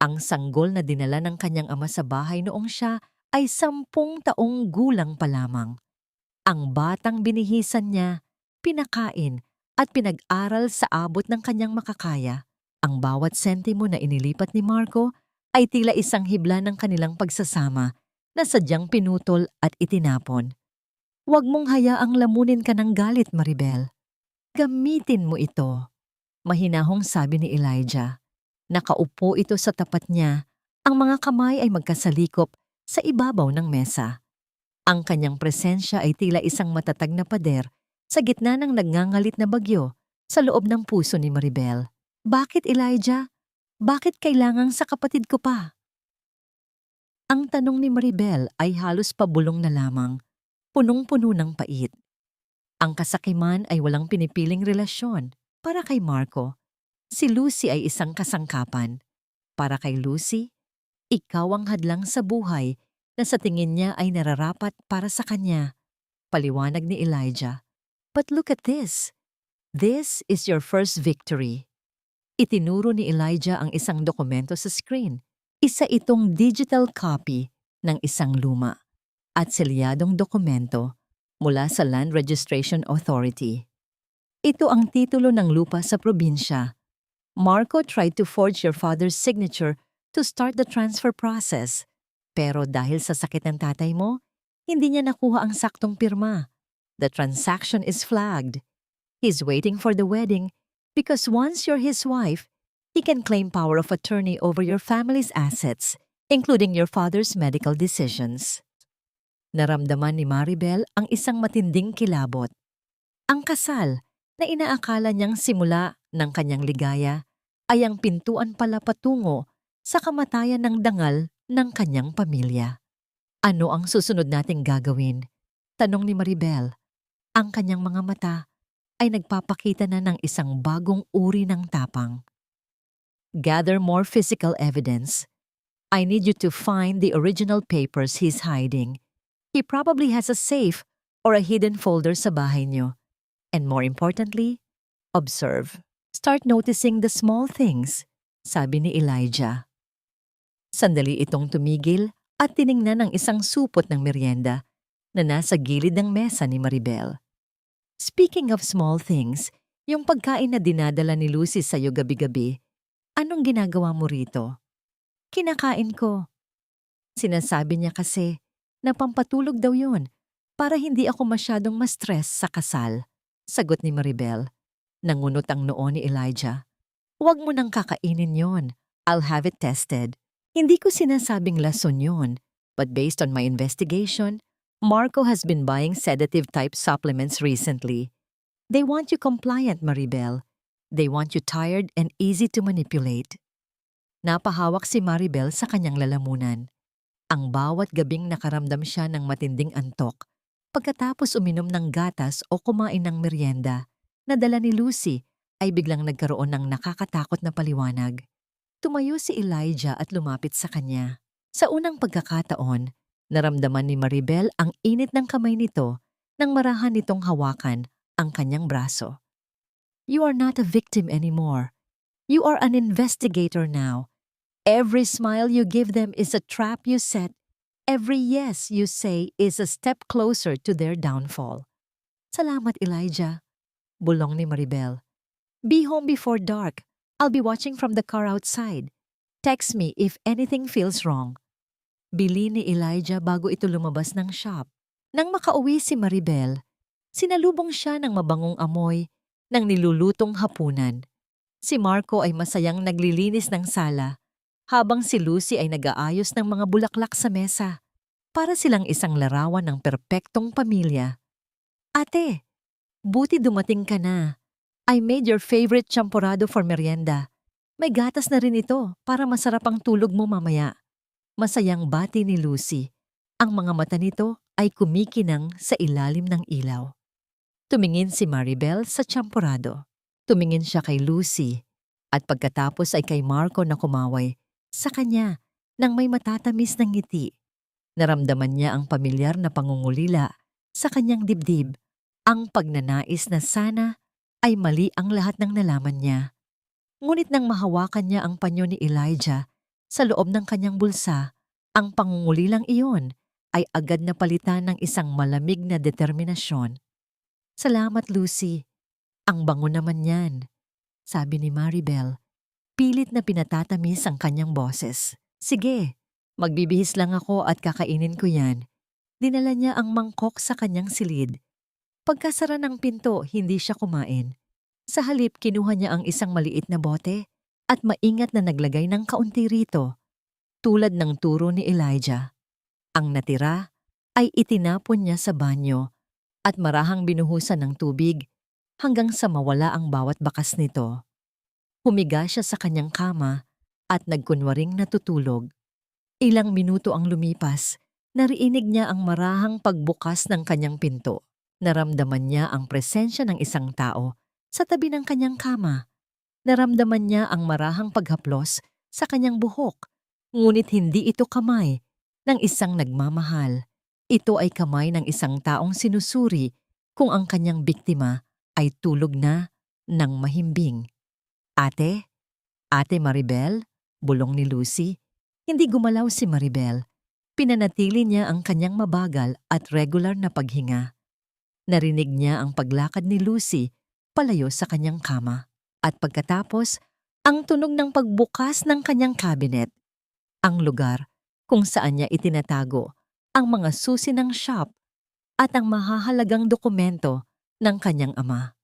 Ang sanggol na dinala ng kanyang ama sa bahay noong siya ay 10 taong gulang pa lamang. Ang batang binihisan niya, pinakain at pinag-aral sa abot ng kanyang makakaya. Ang bawat sentimo na inilipat ni Marco ay tila isang hibla ng kanilang pagsasama na sadyang pinutol at itinapon. Huwag mong hayaang lamunin ka ng galit, Maribel. Gamitin mo ito. Mahinahong sabi ni Elijah. Nakaupo ito sa tapat niya. Ang mga kamay ay magkasalikop sa ibabaw ng mesa. Ang kanyang presensya ay tila isang matatag na pader sa gitna ng nagngangalit na bagyo sa loob ng puso ni Maribel. Bakit, Elijah? Bakit kailangang sa kapatid ko pa? Ang tanong ni Maribel ay halos pabulong na lamang, punong-puno ng pait. Ang kasakiman ay walang pinipiling relasyon. Para kay Marco, si Lucy ay isang kasangkapan. Para kay Lucy, ikaw ang hadlang sa buhay na sa tingin niya ay nararapat para sa kanya. Paliwanag ni Elijah. But look at this. This is your first victory. Itinuro ni Elijah ang isang dokumento sa screen. Isa itong digital copy ng isang luma at selyadong dokumento mula sa Land Registration Authority. Ito ang titulo ng lupa sa probinsya. Marco tried to forge your father's signature to start the transfer process. Pero dahil sa sakit ng tatay mo, hindi niya nakuha ang saktong pirma. The transaction is flagged. He's waiting for the wedding because once you're his wife, he can claim power of attorney over your family's assets, including your father's medical decisions. Naramdaman ni Maribel ang isang matinding kilabot. Ang kasal na inaakala niyang simula ng kanyang ligaya ay ang pintuan pala patungo sa kamatayan ng dangal ng kanyang pamilya. Ano ang susunod nating gagawin? Tanong ni Maribel. Ang kanyang mga mata ay nagpapakita na ng isang bagong uri ng tapang. Gather more physical evidence. I need you to find the original papers he's hiding. He probably has a safe or a hidden folder sa bahay niyo. And more importantly, observe. Start noticing the small things, sabi ni Elijah. Sandali itong tumigil at tiningnan ang isang supot ng merienda na nasa gilid ng mesa ni Maribel. Speaking of small things, yung pagkain na dinadala ni Lucy sa'yo gabi-gabi, anong ginagawa mo rito? Kinakain ko. Sinasabi niya kasi na pampatulog daw yun para hindi ako masyadong ma-stress sa kasal, sagot ni Maribel. Nangunot ang noo ni Elijah. Huwag mo nang kakainin yon. I'll have it tested. Hindi ko sinasabing lason yon, but based on my investigation, Marco has been buying sedative-type supplements recently. They want you compliant, Maribel. They want you tired and easy to manipulate. Napahawak si Maribel sa kanyang lalamunan. Ang bawat gabing nakaramdam siya ng matinding antok pagkatapos uminom ng gatas o kumain ng merienda na dala ni Lucy ay biglang nagkaroon ng nakakatakot na paliwanag. Tumayo si Elijah at lumapit sa kanya. Sa unang pagkakataon, naramdaman ni Maribel ang init ng kamay nito nang marahan nitong hawakan ang kanyang braso. You are not a victim anymore. You are an investigator now. Every smile you give them is a trap you set. Every yes you say is a step closer to their downfall. Salamat, Elijah. Bulong ni Maribel. Be home before dark. I'll be watching from the car outside. Text me if anything feels wrong. Bili ni Elijah bago ito lumabas ng shop. Nang makauwi si Maribel, sinalubong siya ng mabangong amoy ng nilulutong hapunan. Si Marco ay masayang naglilinis ng sala, habang si Lucy ay nag-aayos ng mga bulaklak sa mesa. Para silang isang larawan ng perpektong pamilya. Ate, buti dumating ka na. I made your favorite champorado for merienda. May gatas na rin ito para masarap ang tulog mo mamaya. Masayang bati ni Lucy. Ang mga mata nito ay kumikinang sa ilalim ng ilaw. Tumingin si Maribel sa champorado. Tumingin siya kay Lucy. At pagkatapos ay kay Marco na kumaway sa kanya nang may matatamis ng ngiti. Naramdaman niya ang pamilyar na pangungulila sa kanyang dibdib. Ang pagnanais na sana ay mali ang lahat ng nalaman niya. Ngunit nang mahawakan niya ang panyo ni Elijah sa loob ng kanyang bulsa, ang pangungulilang iyon ay agad na palitan ng isang malamig na determinasyon. "Salamat, Lucy. Ang bango naman yan," sabi ni Maribel. Pilit na pinatatamis ang kanyang boses. "Sige, magbibihis lang ako at kakainin ko yan." Dinala niya ang mangkok sa kanyang silid. Pagkasara ng pinto, hindi siya kumain. Sa halip, kinuha niya ang isang maliit na bote at maingat na naglagay ng kaunti rito, tulad ng turo ni Elijah. Ang natira ay itinapon niya sa banyo at marahang binuhusan ng tubig hanggang sa mawala ang bawat bakas nito. Humiga siya sa kanyang kama at nagkunwaring natutulog. Ilang minuto ang lumipas, narinig niya ang marahang pagbukas ng kanyang pinto. Naramdaman niya ang presensya ng isang tao sa tabi ng kanyang kama. Naramdaman niya ang marahang paghaplos sa kanyang buhok, ngunit hindi ito kamay ng isang nagmamahal. Ito ay kamay ng isang taong sinusuri kung ang kanyang biktima ay tulog na ng mahimbing. "Ate? Ate Maribel?" bulong ni Lucy. Hindi gumalaw si Maribel. Pinanatili niya ang kanyang mabagal at regular na paghinga. Narinig niya ang paglakad ni Lucy palayo sa kanyang kama. At pagkatapos, ang tunog ng pagbukas ng kanyang cabinet. Ang lugar kung saan niya itinatago ang mga susi ng shop at ang mahahalagang dokumento ng kanyang ama.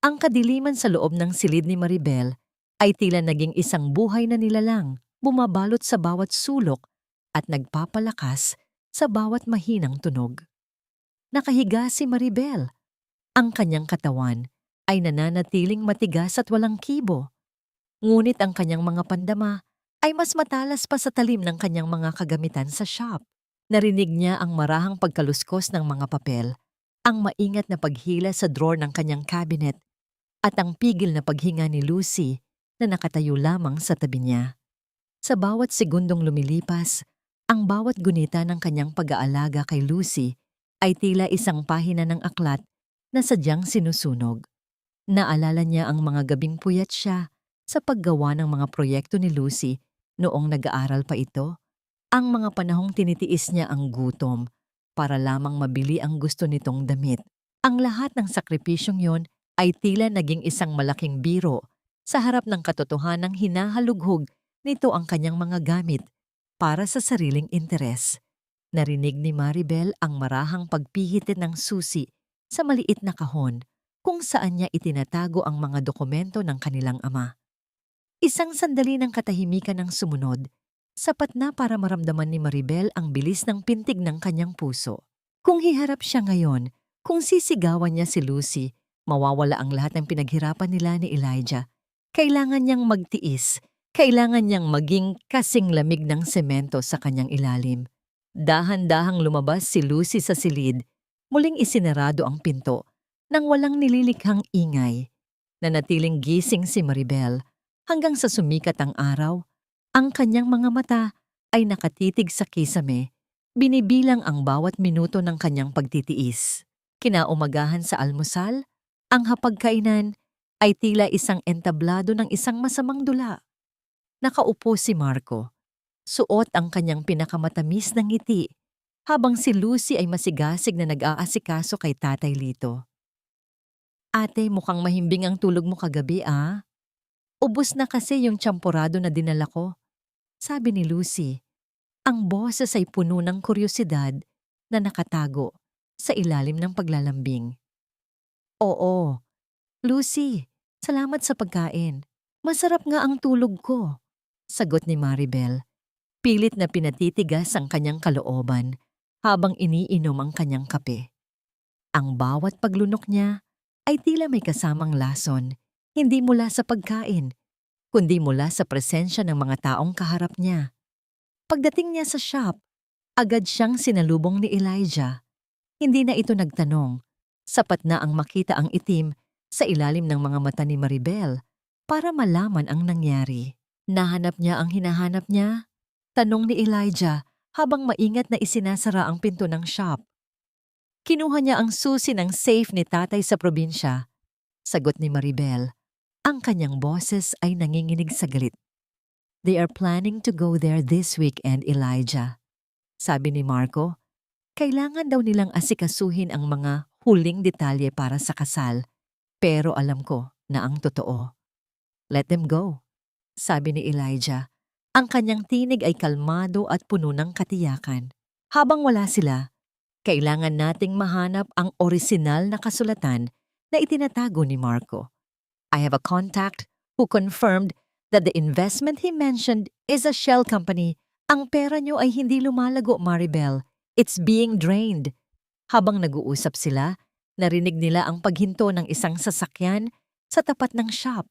Ang kadiliman sa loob ng silid ni Maribel ay tila naging isang buhay na nilalang, bumabalot sa bawat sulok at nagpapalakas sa bawat mahinang tunog. Nakahiga si Maribel. Ang kanyang katawan ay nananatiling matigas at walang kibo. Ngunit ang kanyang mga pandama ay mas matalas pa sa talim ng kanyang mga kagamitan sa shop. Narinig niya ang marahang pagkaluskos ng mga papel, ang maingat na paghila sa drawer ng kanyang cabinet, at ang pigil na paghinga ni Lucy na nakatayo lamang sa tabi niya. Sa bawat segundong lumilipas, ang bawat gunita ng kanyang pag-aalaga kay Lucy ay tila isang pahina ng aklat na sadyang sinusunog. Naalala niya ang mga gabing puyat siya sa paggawa ng mga proyekto ni Lucy noong nag-aaral pa ito, ang mga panahong tinitiis niya ang gutom para lamang mabili ang gusto nitong damit. Ang lahat ng sakripisyong yon ay tila naging isang malaking biro sa harap ng katotohanang hinahalughog nito ang kanyang mga gamit para sa sariling interes. Narinig ni Maribel ang marahang pagpihitin ng susi sa maliit na kahon kung saan niya itinatago ang mga dokumento ng kanilang ama. Isang sandali ng katahimikan ang sumunod, sapat na para maramdaman ni Maribel ang bilis ng pintig ng kanyang puso. Kung hiharap siya ngayon, kung sisigawan niya si Lucy, mawawala ang lahat ng pinaghirapan nila ni Elijah. Kailangan niyang magtiis, kailangan niyang maging kasing lamig ng semento sa kanyang ilalim. Dahan-dahang lumabas si Lucy sa silid, muling isinarado ang pinto, nang walang nililikhang ingay. Nanatiling gising si Maribel hanggang sa sumikat ang araw. Ang kanyang mga mata ay nakatitig sa kisame, binibilang ang bawat minuto ng kanyang pagtitiis. Kinaumagahan sa almusal, ang hapagkainan ay tila isang entablado ng isang masamang dula. Nakaupo si Marco. Suot ang kanyang pinakamatamis na ngiti, habang si Lucy ay masigasig na nag-aasikaso kay Tatay Lito. "Ate, mukhang mahimbing ang tulog mo kagabi, ah. Ubos na kasi yung tsamporado na dinala ko," sabi ni Lucy. Ang boses ay puno ng kuryosidad na nakatago sa ilalim ng paglalambing. "Oo, Lucy, salamat sa pagkain. Masarap nga ang tulog ko," sagot ni Maribel. Pilit na pinatitigas ang kanyang kalooban habang iniinom ang kanyang kape. Ang bawat paglunok niya ay tila may kasamang lason, hindi mula sa pagkain, kundi mula sa presensya ng mga taong kaharap niya. Pagdating niya sa shop, agad siyang sinalubong ni Elijah. Hindi na ito nagtanong. Sapat na ang makita ang itim sa ilalim ng mga mata ni Maribel para malaman ang nangyari. Nahanap niya ang hinahanap niya? Tanong ni Elijah habang maingat na isinasara ang pinto ng shop. Kinuha niya ang susi ng safe ni tatay sa probinsya. Sagot ni Maribel. Ang kanyang boses ay nanginginig sa galit. "They are planning to go there this weekend, Elijah," sabi ni Marco. Kailangan daw nilang asikasuhin ang mga huling detalye para sa kasal, pero alam ko na ang totoo. Let them go, sabi ni Elijah. Ang kanyang tinig ay kalmado at puno ng katiyakan. Habang wala sila, kailangan nating mahanap ang orisinal na kasulatan na itinatago ni Marco. I have a contact who confirmed that the investment he mentioned is a shell company. Ang pera niyo ay hindi lumalago, Maribel. It's being drained. Habang nag-uusap sila, narinig nila ang paghinto ng isang sasakyan sa tapat ng shop.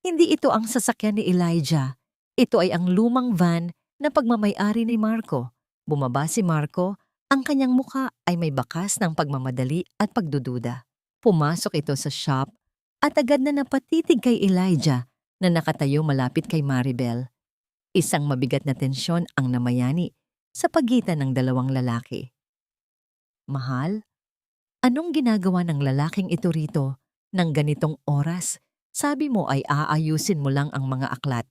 Hindi ito ang sasakyan ni Elijah. Ito ay ang lumang van na pagmamay-ari ni Marco. Bumaba si Marco, ang kanyang muka ay may bakas ng pagmamadali at pagdududa. Pumasok ito sa shop at agad na napatitig kay Elijah na nakatayo malapit kay Maribel. Isang mabigat na tensyon ang namayani sa pagitan ng dalawang lalaki. Mahal, anong ginagawa ng lalaking ito rito ng ganitong oras? Sabi mo ay aayusin mo lang ang mga aklat.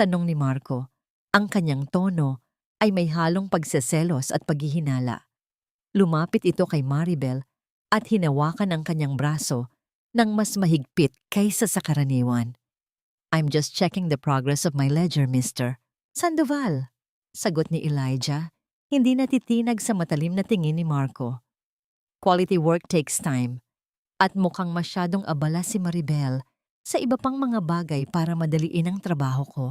Tanong ni Marco. Ang kanyang tono ay may halong pagseselos at paghihinala. Lumapit ito kay Maribel at hinawakan ang kanyang braso nang mas mahigpit kaysa sa karaniwan. I'm just checking the progress of my ledger, mister. Sandoval, sagot ni Elijah, hindi natitinag sa matalim na tingin ni Marco. Quality work takes time, at mukhang masyadong abala si Maribel sa iba pang mga bagay para madaliin ang trabaho ko.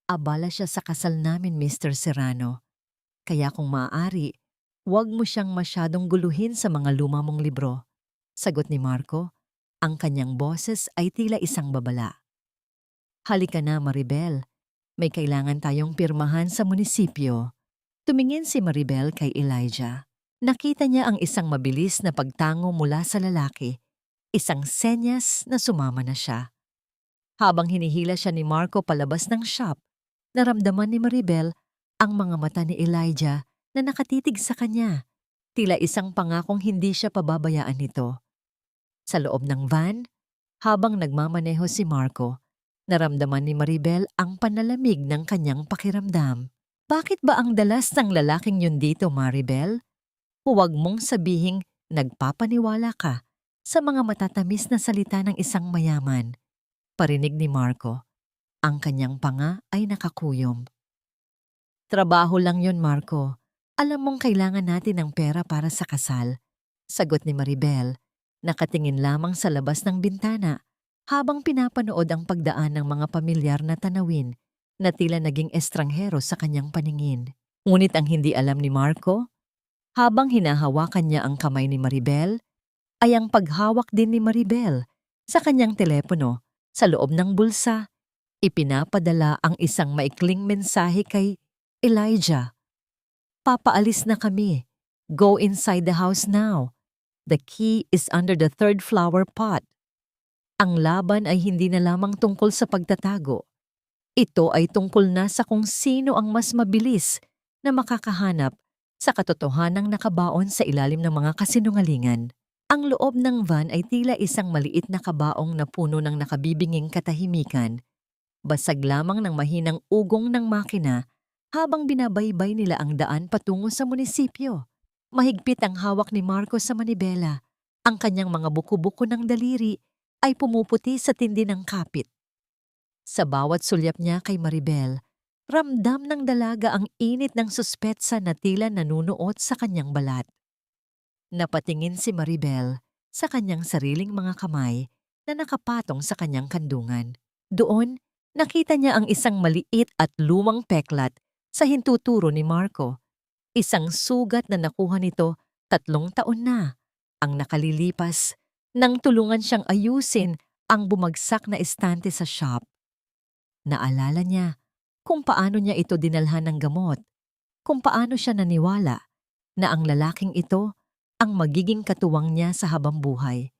Abala siya sa kasal namin, Mr. Serrano. Kaya kung maaari, huwag mo siyang masyadong guluhin sa mga luma mong libro. Sagot ni Marco, ang kanyang boses ay tila isang babala. Halika na, Maribel. May kailangan tayong pirmahan sa munisipyo. Tumingin si Maribel kay Elijah. Nakita niya ang isang mabilis na pagtango mula sa lalaki. Isang senyas na sumama na siya. Habang hinihila siya ni Marco palabas ng shop, naramdaman ni Maribel ang mga mata ni Elijah na nakatitig sa kanya. Tila isang pangakong hindi siya pababayaan nito. Sa loob ng van, habang nagmamaneho si Marco, naramdaman ni Maribel ang panalamig ng kanyang pakiramdam. Bakit ba ang dalas ng lalaking yun dito, Maribel? Huwag mong sabihing nagpapaniwala ka sa mga matatamis na salita ng isang mayaman. Parinig ni Marco. Ang kanyang panga ay nakakuyom. Trabaho lang yun, Marco. Alam mong kailangan natin ng pera para sa kasal. Sagot ni Maribel. Nakatingin lamang sa labas ng bintana habang pinapanood ang pagdaan ng mga pamilyar na tanawin na tila naging estranghero sa kanyang paningin. Ngunit ang hindi alam ni Marco, habang hinahawakan niya ang kamay ni Maribel, ay ang paghawak din ni Maribel sa kanyang telepono sa loob ng bulsa. Ipinapadala ang isang maikling mensahe kay Elijah. Papaalis na kami. Go inside the house now. The key is under the third flower pot. Ang laban ay hindi na lamang tungkol sa pagtatago. Ito ay tungkol na sa kung sino ang mas mabilis na makakahanap sa katotohanang nakabaon sa ilalim ng mga kasinungalingan. Ang loob ng van ay tila isang maliit na kabaong na puno ng nakabibinging katahimikan. Basag lamang ng mahinang ugong ng makina habang binabaybay nila ang daan patungo sa munisipyo. Mahigpit ang hawak ni Marco sa manibela. Ang kanyang mga buko-buko ng daliri ay pumuputi sa tindi ng kapit. Sa bawat sulyap niya kay Maribel, ramdam ng dalaga ang init ng suspetsa na tila nanunuot sa kanyang balat. Napatingin si Maribel sa kanyang sariling mga kamay na nakapatong sa kanyang kandungan. Doon, nakita niya ang isang maliit at lumang peklat sa hintuturo ni Marco. Isang sugat na nakuha nito 3 taon na ang nakalilipas nang tulungan siyang ayusin ang bumagsak na estante sa shop. Naalala niya kung paano niya ito dinalhan ng gamot, kung paano siya naniwala na ang lalaking ito ang magiging katuwang niya sa habang buhay.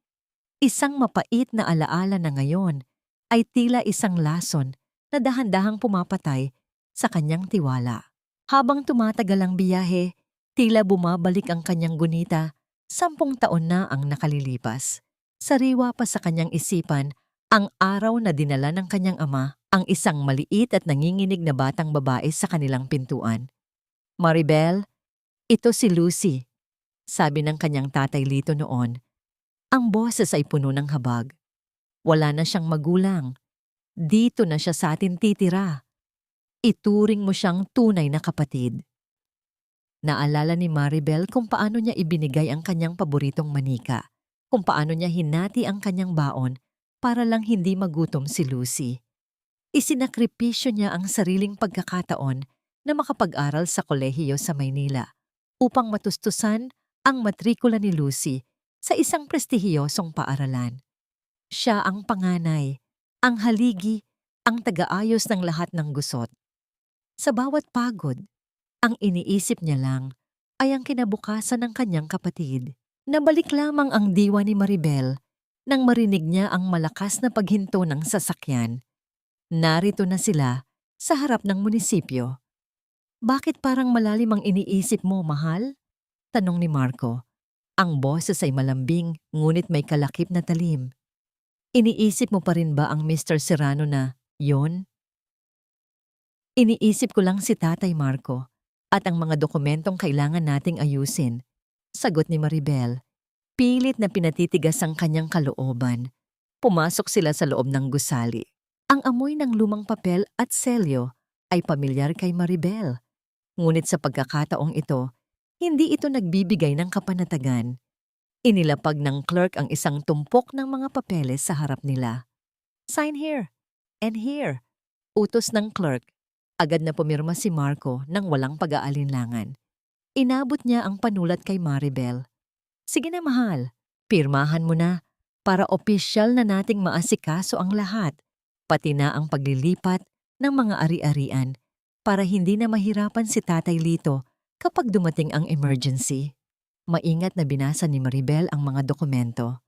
Isang mapait na alaala na ngayon ay tila isang lason na dahan-dahang pumapatay sa kanyang tiwala. Habang tumatagal ang biyahe, tila bumabalik ang kanyang gunita. 10 taon na ang nakalilipas. Sariwa pa sa kanyang isipan ang araw na dinala ng kanyang ama ang isang maliit at nanginginig na batang babae sa kanilang pintuan. Maribel, Ito si Lucy, sabi ng kanyang tatay Lito noon. Ang boses ay puno ng habag. Wala na siyang magulang. Dito na siya sa atin titira. Ituring mo siyang tunay na kapatid. Naalala ni Maribel kung paano niya ibinigay ang kanyang paboritong manika, kung paano niya hinati ang kanyang baon para lang hindi magutom si Lucy. Isinakripisyo niya ang sariling pagkakataon na makapag-aral sa kolehiyo sa Maynila upang matustusan ang matrikula ni Lucy sa isang prestihiyosong paaralan. Siya ang panganay, ang haligi, ang taga-ayos ng lahat ng gusot. Sa bawat pagod, ang iniisip niya lang ay ang kinabukasan ng kanyang kapatid. Nabalik lamang ang diwa ni Maribel nang marinig niya ang malakas na paghinto ng sasakyan. Narito na sila sa harap ng munisipyo. Bakit parang malalim ang iniisip mo, mahal? Tanong ni Marco. Ang boses ay malambing ngunit may kalakip na talim. Iniisip mo pa rin ba ang Mr. Serrano na yon? Iniisip ko lang si Tatay Marco at ang mga dokumentong kailangan nating ayusin. Sagot ni Maribel. Pilit na pinatitigas ang kanyang kalooban. Pumasok sila sa loob ng gusali. Ang amoy ng lumang papel at selyo ay pamilyar kay Maribel. Ngunit sa pagkakataong ito, hindi ito nagbibigay ng kapanatagan. Inilapag ng clerk ang isang tumpok ng mga papeles sa harap nila. Sign here and here. Utos ng clerk. Agad na pumirma si Marco nang walang pag-aalinlangan. Inabot niya ang panulat kay Maribel. Sige na mahal, pirmahan mo na para opisyal na nating maasikaso ang lahat, pati na ang paglilipat ng mga ari-arian para hindi na mahirapan si Tatay Lito kapag dumating ang emergency. Maingat na binasa ni Maribel ang mga dokumento.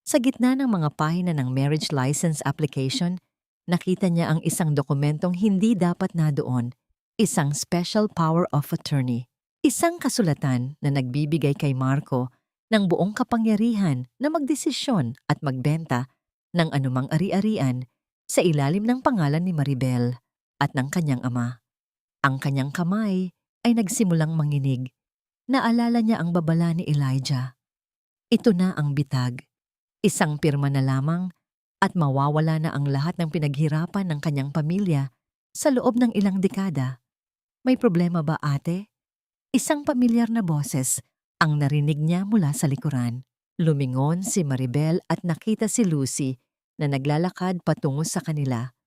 Sa gitna ng mga pahina ng marriage license application, nakita niya ang isang dokumentong hindi dapat na doon, isang special power of attorney. Isang kasulatan na nagbibigay kay Marco ng buong kapangyarihan na magdesisyon at magbenta ng anumang ari-arian sa ilalim ng pangalan ni Maribel at ng kanyang ama. Ang kanyang kamay ay nagsimulang manginig. Naalala niya ang babala ni Elijah. Ito na ang bitag. Isang pirma na lamang at mawawala na ang lahat ng pinaghirapan ng kanyang pamilya sa loob ng ilang dekada. May problema ba, ate? Isang pamilyar na boses ang narinig niya mula sa likuran. Lumingon si Maribel at nakita si Lucy na naglalakad patungo sa kanila.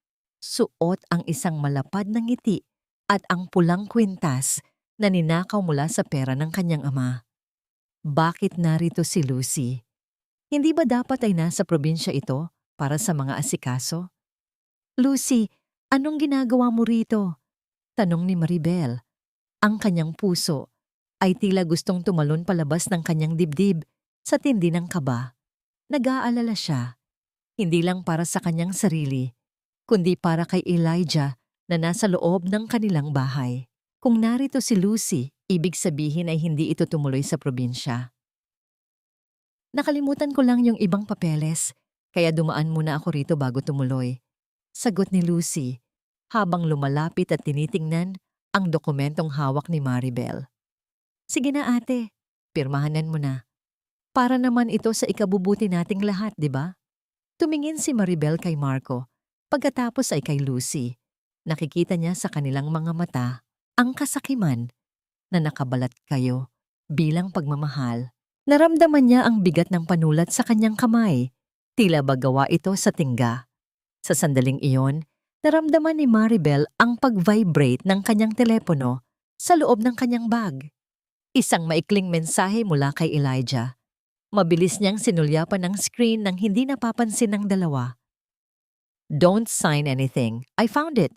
Suot ang isang malapad na ngiti at ang pulang kwintas na ninakaw mula sa pera ng kanyang ama. Bakit narito si Lucy? Hindi ba dapat ay nasa probinsya ito para sa mga asikaso? Lucy, anong ginagawa mo rito? Tanong ni Maribel. Ang kanyang puso ay tila gustong tumalon palabas ng kanyang dibdib sa tindi ng kaba. Nag-aalala siya, hindi lang para sa kanyang sarili, kundi para kay Elijah na nasa loob ng kanilang bahay. Kung narito si Lucy, ibig sabihin ay hindi ito tumuloy sa probinsya. Nakalimutan ko lang yung ibang papeles, kaya dumaan muna ako rito bago tumuloy. Sagot ni Lucy, habang lumalapit at tinitingnan ang dokumentong hawak ni Maribel. Sige na ate, pirmahanan mo na. Para naman ito sa ikabubuti nating lahat, di ba? Tumingin si Maribel kay Marco, pagkatapos ay kay Lucy. Nakikita niya sa kanilang mga mata ang kasakiman na nakabalat kayo bilang pagmamahal. Naramdaman niya ang bigat ng panulat sa kanyang kamay. Tila ba gawa ito sa tingga. Sa sandaling iyon, naramdaman ni Maribel ang pag-vibrate ng kanyang telepono sa loob ng kanyang bag. Isang maikling mensahe mula kay Elijah. Mabilis niyang sinulyapan ang screen nang hindi napapansin ng dalawa. Don't sign anything. I found it.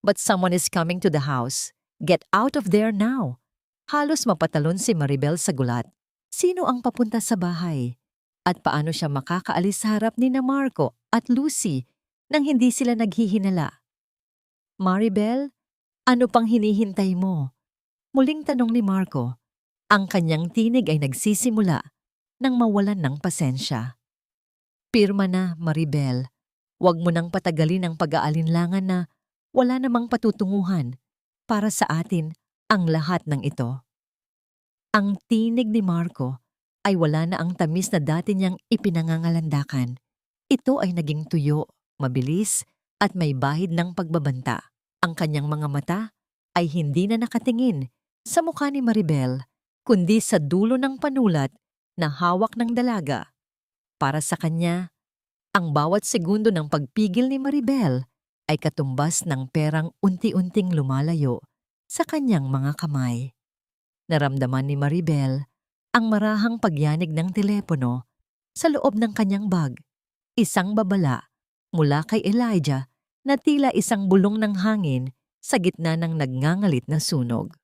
But someone is coming to the house. Get out of there now. Halos mapatalon si Maribel sa gulat. Sino ang papunta sa bahay? At paano siya makakaalis sa harap ni na Marco at Lucy nang hindi sila naghihinala? Maribel, ano pang hinihintay mo? Muling tanong ni Marco. Ang kanyang tinig ay nagsisimula nang mawalan ng pasensya. Pirma na, Maribel. Huwag mo nang patagalin ang pag-aalinlangan na wala namang patutunguhan. Para sa atin ang lahat ng ito. Ang tinig ni Marco ay wala na ang tamis na dati niyang ipinangangalandakan. Ito ay naging tuyo, mabilis, at may bahid ng pagbabanta. Ang kanyang mga mata ay hindi na nakatingin sa mukha ni Maribel, kundi sa dulo ng panulat na hawak ng dalaga. Para sa kanya, ang bawat segundo ng pagpigil ni Maribel ay katumbas ng perang unti-unting lumalayo sa kanyang mga kamay. Naramdaman ni Maribel ang marahang pagyanig ng telepono sa loob ng kanyang bag. Isang babala mula kay Elijah na tila isang bulong ng hangin sa gitna ng nagngangalit na sunog.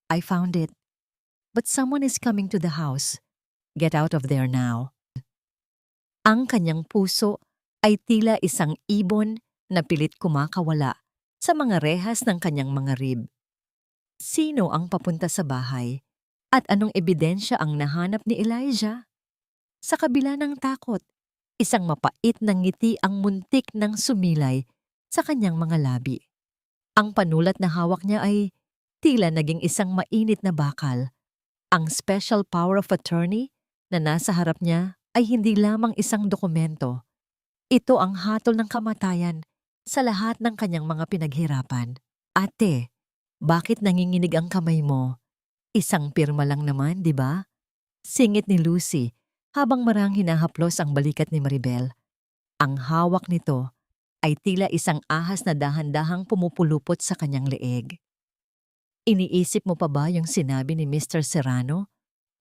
I found it. But someone is coming to the house. Get out of there now. Ang kanyang puso ay tila isang ibon na pilit kumakawala sa mga rehas ng kanyang mga rib. Sino ang papunta sa bahay? At anong ebidensya ang nahanap ni Elijah? Sa kabila ng takot, isang mapait na ngiti ang muntik ng sumilay sa kanyang mga labi. Ang panulat na hawak niya ay tila naging isang mainit na bakal. Ang special power of attorney na nasa harap niya ay hindi lamang isang dokumento. Ito ang hatol ng kamatayan sa lahat ng kanyang mga pinaghirapan. Ate, bakit nanginginig ang kamay mo? Isang pirma lang naman, di ba? Singit ni Lucy habang marang hinahaplos ang balikat ni Maribel. Ang hawak nito ay tila isang ahas na dahan-dahang pumupulupot sa kanyang leeg. Iniisip mo pa ba yung sinabi ni Mr. Serrano?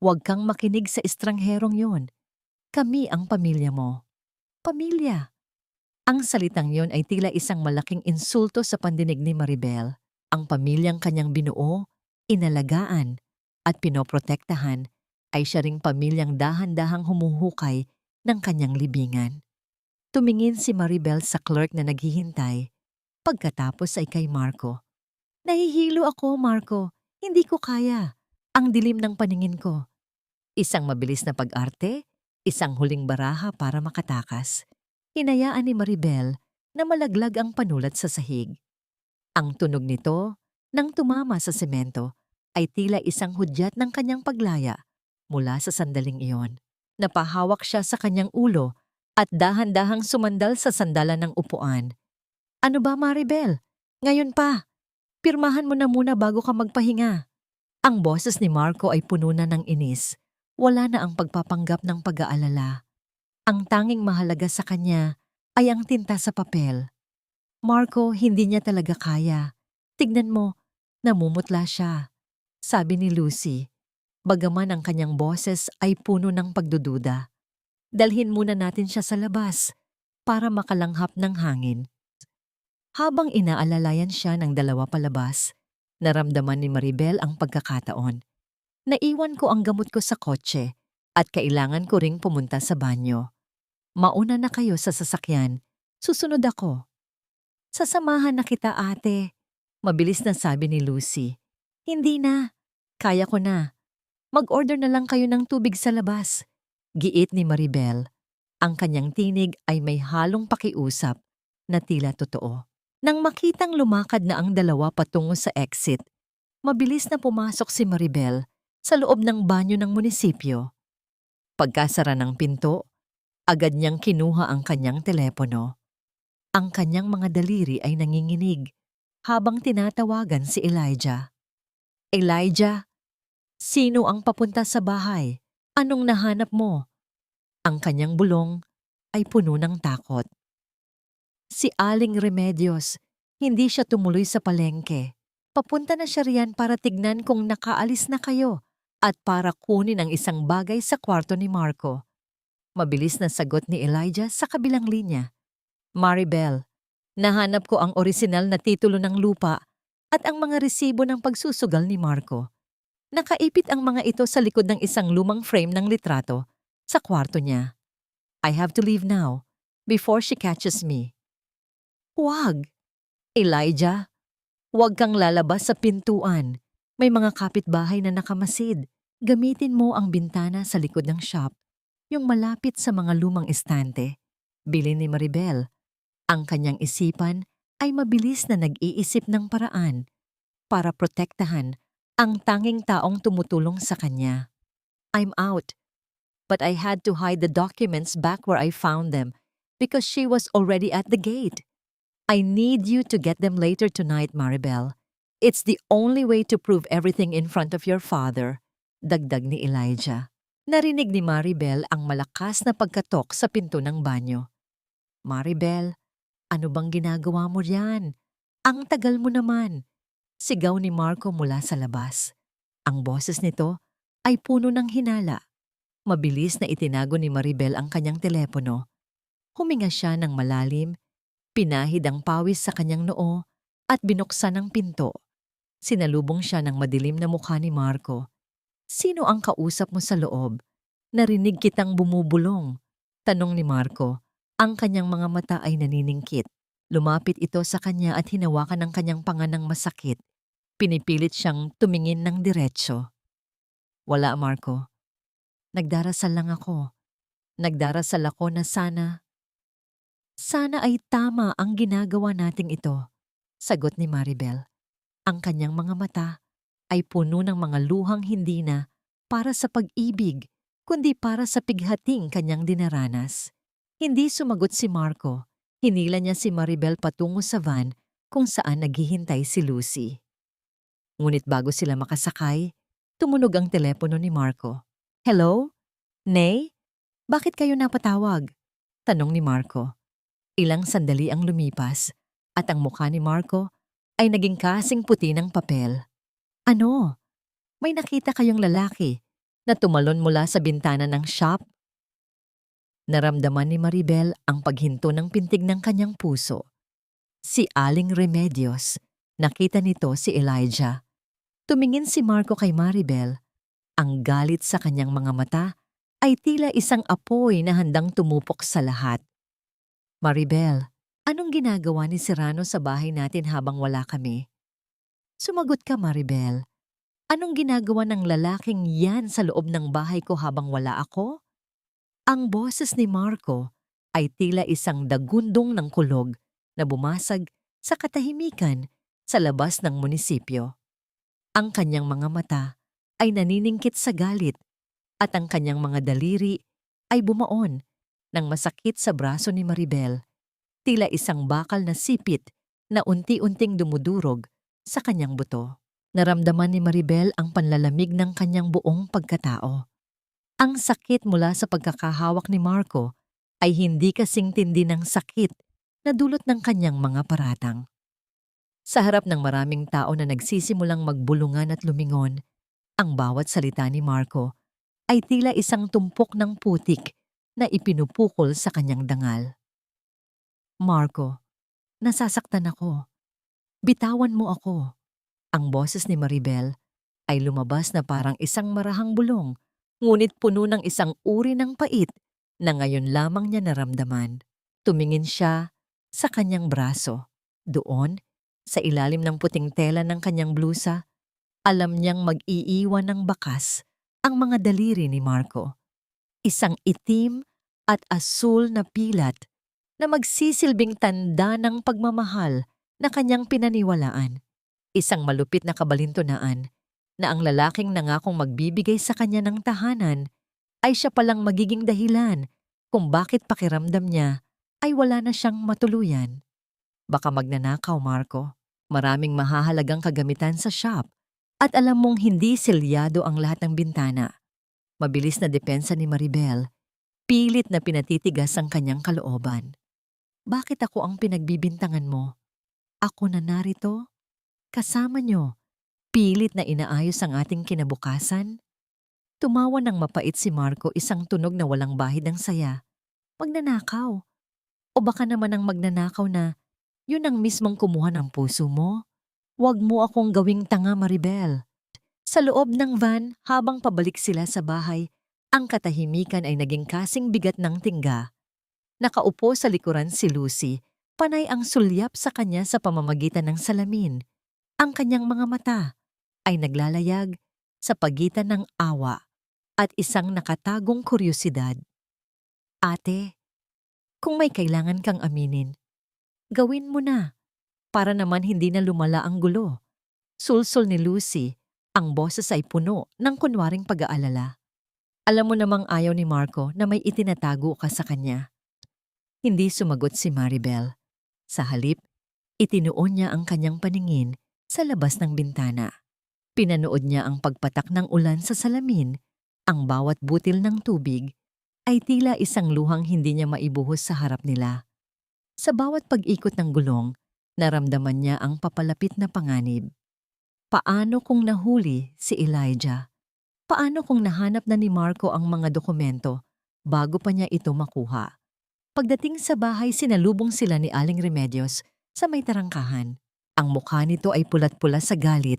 Huwag kang makinig sa estrangherong yon. Kami ang pamilya mo. Pamilya. Ang salitang yon ay tila isang malaking insulto sa pandinig ni Maribel. Ang pamilyang kanyang binuo, inalagaan, at pinoprotektahan ay siya ring pamilyang dahan-dahang humuhukay ng kanyang libingan. Tumingin si Maribel sa clerk na naghihintay. Pagkatapos ay kay Marco. Nahihilo ako, Marco. Hindi ko kaya. Ang dilim ng paningin ko. Isang mabilis na pag-arte, isang huling baraha para makatakas. Hinayaan ni Maribel na malaglag ang panulat sa sahig. Ang tunog nito, nang tumama sa semento, ay tila isang hudyat ng kanyang paglaya mula sa sandaling iyon. Napahawak siya sa kanyang ulo at dahan-dahang sumandal sa sandalan ng upuan. Ano ba, Maribel? Ngayon pa. Pirmahan mo na muna bago ka magpahinga. Ang boses ni Marco ay puno na ng inis. Wala na ang pagpapanggap ng pag-aalala. Ang tanging mahalaga sa kanya ay ang tinta sa papel. Marco, hindi niya talaga kaya. Tignan mo, namumutla siya. Sabi ni Lucy, bagaman ang kanyang boses ay puno ng pagdududa. Dalhin muna natin siya sa labas para makalanghap ng hangin. Habang inaalalayan siya ng dalawa palabas, naramdaman ni Maribel ang pagkakataon. Naiwan ko ang gamot ko sa kotse at kailangan ko ring pumunta sa banyo. Mauna na kayo sa sasakyan. Susunod ako. Sasamahan na kita, ate. Mabilis na sabi ni Lucy. Hindi na. Kaya ko na. Mag-order na lang kayo ng tubig sa labas. Giit ni Maribel. Ang kanyang tinig ay may halong pakiusap na tila totoo. Nang makitang lumakad na ang dalawa patungo sa exit, mabilis na pumasok si Maribel sa loob ng banyo ng munisipyo. Pagkasara ng pinto, agad niyang kinuha ang kanyang telepono. Ang kanyang mga daliri ay nanginginig habang tinatawagan si Elijah. Elijah, sino ang papunta sa bahay? Anong nahanap mo? Ang kanyang bulong ay puno ng takot. Si Aling Remedios, hindi siya tumuloy sa palengke. Papunta na siya riyan para tignan kung nakaalis na kayo at para kunin ang isang bagay sa kwarto ni Marco. Mabilis na sagot ni Elijah sa kabilang linya. Maribel, nahanap ko ang orisinal na titulo ng lupa at ang mga resibo ng pagsusugal ni Marco. Nakaipit ang mga ito sa likod ng isang lumang frame ng litrato sa kwarto niya. I have to leave now before she catches me. Huwag! Elijah, huwag kang lalabas sa pintuan. May mga kapitbahay na nakamasid. Gamitin mo ang bintana sa likod ng shop, yung malapit sa mga lumang estante. Bilin ni Maribel. Ang kanyang isipan ay mabilis na nag-iisip ng paraan para protektahan ang tanging taong tumutulong sa kanya. I'm out, but I had to hide the documents back where I found them because she was already at the gate. I need you to get them later tonight, Maribel. It's the only way to prove everything in front of your father, dagdag ni Elijah. Narinig ni Maribel ang malakas na pagkatok sa pinto ng banyo. Maribel, ano bang ginagawa mo riyan? Ang tagal mo naman. Sigaw ni Marco mula sa labas. Ang boses nito ay puno ng hinala. Mabilis na itinago ni Maribel ang kanyang telepono. Huminga siya ng malalim, pinahid ang pawis sa kanyang noo at binuksan ang pinto. Sinalubong siya ng madilim na mukha ni Marco. Sino ang kausap mo sa loob? Narinig kitang bumubulong. Tanong ni Marco. Ang kanyang mga mata ay naniningkit. Lumapit ito sa kanya at hinawakan ang kanyang panga ng masakit. Pinipilit siyang tumingin ng diretsyo. Wala, Marco. Nagdarasal lang ako. Nagdarasal ako na sana ay tama ang ginagawa nating ito, sagot ni Maribel. Ang kanyang mga mata ay puno ng mga luhang hindi na para sa pag-ibig, kundi para sa pighating kanyang dinaranas. Hindi sumagot si Marco. Hinila niya si Maribel patungo sa van kung saan naghihintay si Lucy. Ngunit bago sila makasakay, tumunog ang telepono ni Marco. Hello? Nay? Bakit kayo napatawag? Tanong ni Marco. Ilang sandali ang lumipas at ang mukha ni Marco ay naging kasing puti ng papel. Ano? May nakita kayong lalaki na tumalon mula sa bintana ng shop? Naramdaman ni Maribel ang paghinto ng pintig ng kanyang puso. Si Aling Remedios, nakita nito si Elijah. Tumingin si Marco kay Maribel. Ang galit sa kanyang mga mata ay tila isang apoy na handang tumupok sa lahat. Maribel, anong ginagawa ni Serrano sa bahay natin habang wala kami? Sumagot ka, Maribel. Anong ginagawa ng lalaking yan sa loob ng bahay ko habang wala ako? Ang boses ni Marco ay tila isang dagundong ng kulog na bumasag sa katahimikan sa labas ng munisipyo. Ang kanyang mga mata ay naniningkit sa galit at ang kanyang mga daliri ay bumaon ng masakit sa braso ni Maribel, tila isang bakal na sipit na unti-unting dumudurog sa kanyang buto. Naramdaman ni Maribel ang panlalamig ng kanyang buong pagkatao. Ang sakit mula sa pagkakahawak ni Marco ay hindi kasing tindi ng sakit na dulot ng kanyang mga paratang. Sa harap ng maraming tao na nagsisimulang magbulungan at lumingon, ang bawat salita ni Marco ay tila isang tumpok ng putik na ipinupukol sa kanyang dangal. Marco, nasasaktan ako. Bitawan mo ako. Ang boses ni Maribel ay lumabas na parang isang marahang bulong, ngunit puno ng isang uri ng pait na ngayon lamang niya naramdaman. Tumingin siya sa kanyang braso. Doon, sa ilalim ng puting tela ng kanyang blusa, alam niyang mag-iiwan ng bakas ang mga daliri ni Marco. Isang itim at asul na pilat na magsisilbing tanda ng pagmamahal na kanyang pinaniwalaan. Isang malupit na kabalintunaan na ang lalaking nangakong magbibigay sa kanya ng tahanan ay siya palang magiging dahilan kung bakit pakiramdam niya ay wala na siyang matuluyan. Baka magnanakaw, Marco. Maraming mahahalagang kagamitan sa shop at alam mong hindi selyado ang lahat ng bintana. Mabilis na depensa ni Maribel, pilit na pinatitigas ang kanyang kalooban. Bakit ako ang pinagbibintangan mo? Ako na narito? Kasama niyo, pilit na inaayos ang ating kinabukasan? Tumawa ng mapait si Marco, isang tunog na walang bahid ng saya. Magnanakaw? O baka naman ang magnanakaw na yun ang mismong kumuha ng puso mo? Huwag mo akong gawing tanga, Maribel. Sa loob ng van, habang pabalik sila sa bahay, ang katahimikan ay naging kasing bigat ng tingga. Nakaupo sa likuran si Lucy, panay ang sulyap sa kanya sa pamamagitan ng salamin. Ang kanyang mga mata ay naglalayag sa pagitan ng awa at isang nakatagong kuryosidad. Ate, kung may kailangan kang aminin, gawin mo na, para naman hindi na lumala ang gulo. Sulsol ni Lucy Ang boses ay puno ng kunwaring pag-aalala. Alam mo namang ayaw ni Marco na may itinatago ka sa kanya. Hindi sumagot si Maribel. Sa halip, itinuon niya ang kanyang paningin sa labas ng bintana. Pinanood niya ang pagpatak ng ulan sa salamin. Ang bawat butil ng tubig ay tila isang luhang hindi niya maibuhos sa harap nila. Sa bawat pag-ikot ng gulong, naramdaman niya ang papalapit na panganib. Paano kung nahuli si Elijah? Paano kung nahanap na ni Marco ang mga dokumento bago pa niya ito makuha? Pagdating sa bahay, sinalubong sila ni Aling Remedios sa may tarangkahan. Ang mukha nito ay pulat-pula sa galit.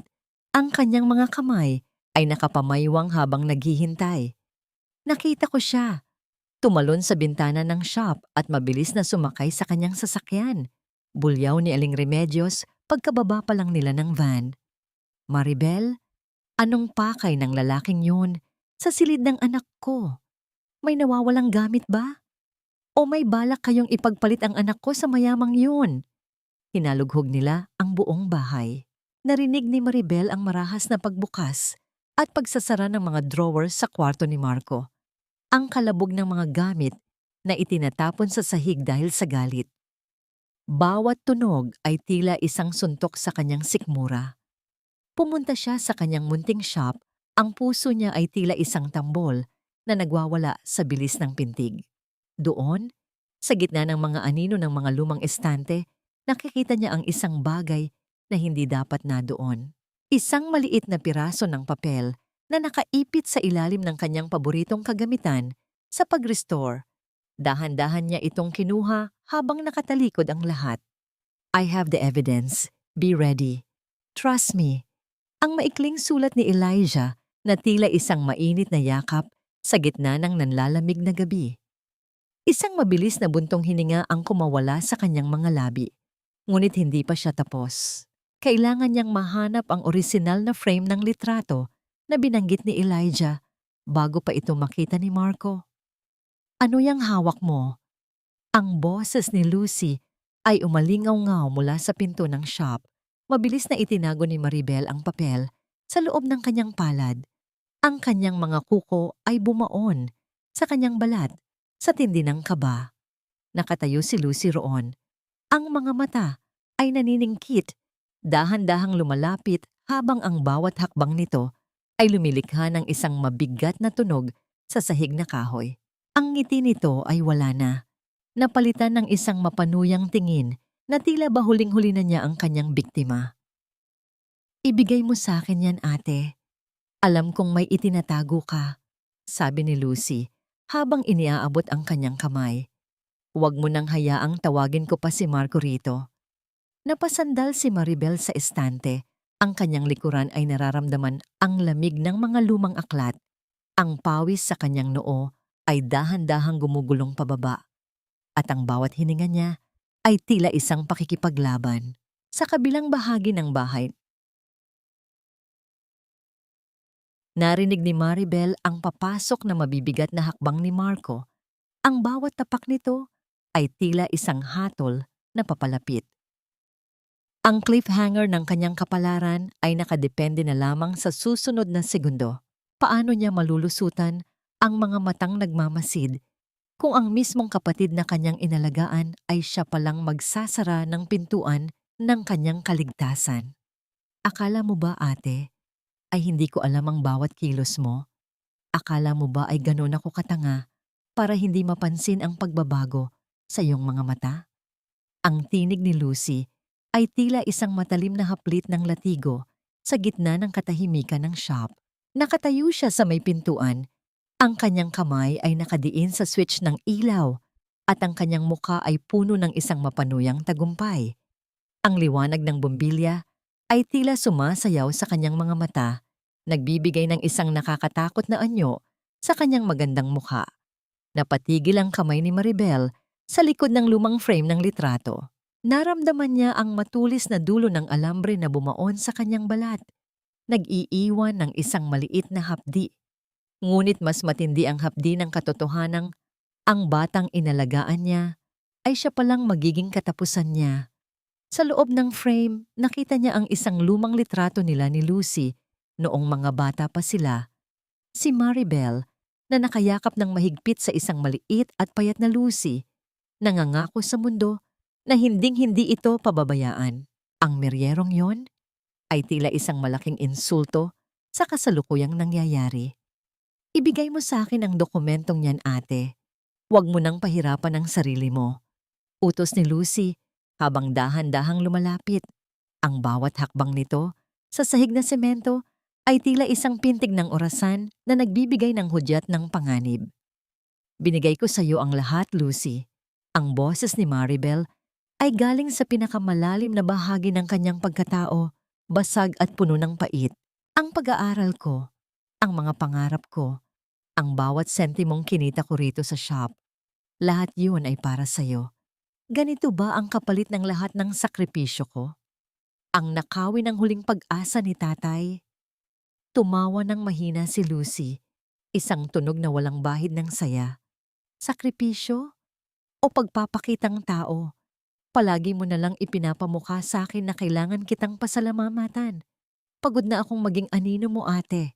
Ang kanyang mga kamay ay nakapamaywang habang naghihintay. Nakita ko siya. Tumalon sa bintana ng shop at mabilis na sumakay sa kanyang sasakyan. Bulyaw ni Aling Remedios pagkababa pa lang nila ng van. Maribel, anong pakay ng lalaking yun sa silid ng anak ko? May nawawalang gamit ba? O may balak kayong ipagpalit ang anak ko sa mayamang yun? Hinalughog nila ang buong bahay. Narinig ni Maribel ang marahas na pagbukas at pagsasara ng mga drawers sa kwarto ni Marco. Ang kalabog ng mga gamit na itinatapon sa sahig dahil sa galit. Bawat tunog ay tila isang suntok sa kanyang sikmura. Pumunta siya sa kanyang munting shop, ang puso niya ay tila isang tambol na nagwawala sa bilis ng pintig. Doon, sa gitna ng mga anino ng mga lumang estante, nakikita niya ang isang bagay na hindi dapat na doon. Isang maliit na piraso ng papel na nakaipit sa ilalim ng kanyang paboritong kagamitan sa pag-restore. Dahan-dahan niya itong kinuha habang nakatalikod ang lahat. I have the evidence. Be ready. Trust me. Ang maikling sulat ni Elijah na tila isang mainit na yakap sa gitna ng nanlalamig na gabi. Isang mabilis na buntong hininga ang kumawala sa kanyang mga labi. Ngunit hindi pa siya tapos. Kailangan niyang mahanap ang orisinal na frame ng litrato na binanggit ni Elijah bago pa ito makita ni Marco. Ano yang hawak mo? Ang boses ni Lucy ay umalingaw-ngaw mula sa pinto ng shop. Mabilis na itinago ni Maribel ang papel sa loob ng kanyang palad. Ang kanyang mga kuko ay bumaon sa kanyang balat sa tindi ng kaba. Nakatayo si Lucy roon. Ang mga mata ay naniningkit, dahan-dahang lumalapit habang ang bawat hakbang nito ay lumilikha ng isang mabigat na tunog sa sahig na kahoy. Ang ngiti nito ay wala na. Napalitan ng isang mapanuyang tingin na tila ba huling-huli na niya ang kanyang biktima. Ibigay mo sa akin yan, ate. Alam kong may itinatago ka, sabi ni Lucy habang iniaabot ang kanyang kamay. Huwag mo nang hayaang tawagin ko pa si Marco rito. Napasandal si Maribel sa estante. Ang kanyang likuran ay nararamdaman ang lamig ng mga lumang aklat. Ang pawis sa kanyang noo ay dahan-dahang gumugulong pababa. At ang bawat hininga niya ay tila isang pakikipaglaban. Sa kabilang bahagi ng bahay, narinig ni Maribel ang papasok na mabibigat na hakbang ni Marco. Ang bawat tapak nito ay tila isang hatol na papalapit. Ang cliffhanger ng kanyang kapalaran ay nakadepende na lamang sa susunod na segundo. Paano niya malulusutan ang mga matang nagmamasid kung ang mismong kapatid na kanyang inalagaan ay siya palang magsasara ng pintuan ng kanyang kaligtasan? Akala mo ba, ate, ay hindi ko alam ang bawat kilos mo? Akala mo ba ay ganun ako katanga para hindi mapansin ang pagbabago sa iyong mga mata? Ang tinig ni Lucy ay tila isang matalim na haplit ng latigo sa gitna ng katahimikan ng shop. Nakatayo siya sa may pintuan. Ang kanyang kamay ay nakadiin sa switch ng ilaw at ang kanyang mukha ay puno ng isang mapanuyang tagumpay. Ang liwanag ng bumbilya ay tila sumasayaw sa kanyang mga mata, nagbibigay ng isang nakakatakot na anyo sa kanyang magandang mukha. Napatigil ang kamay ni Maribel sa likod ng lumang frame ng litrato. Naramdaman niya ang matulis na dulo ng alambre na bumaon sa kanyang balat. Nag-iiwan ng isang maliit na hapdi. Ngunit mas matindi ang hapdi ng katotohanang ang batang inalagaan niya ay siya palang magiging katapusan niya. Sa loob ng frame, nakita niya ang isang lumang litrato nila ni Lucy Noong mga bata pa sila, si Maribel na nakayakap ng mahigpit sa isang maliit at payat na Lucy, nangangako sa mundo na hinding-hindi ito pababayaan. Ang meryerong yon ay tila isang malaking insulto sa kasalukuyang nangyayari. Ibigay mo sa akin ang dokumentong yan, ate. Huwag mo nang pahirapan ang sarili mo. Utos ni Lucy habang dahan-dahang lumalapit. Ang bawat hakbang nito sa sahig na semento ay tila isang pintig ng orasan na nagbibigay ng hudyat ng panganib. Binigay ko sa iyo ang lahat, Lucy. Ang boses ni Maribel ay galing sa pinakamalalim na bahagi ng kanyang pagkatao, basag at puno ng pait. Ang pag-aaral ko, ang mga pangarap ko, ang bawat sentimong kinita ko rito sa shop, lahat yun ay para sa'yo. Ganito ba ang kapalit ng lahat ng sakripisyo ko? Ang nakawin ng huling pag-asa ni tatay. Tumawa ng mahina si Lucy, isang tunog na walang bahid ng saya. Sakripisyo? O pagpapakitang tao? Palagi mo na lang ipinapamukha sa akin na kailangan kitang pasalamatan. Pagod na akong maging anino mo, ate.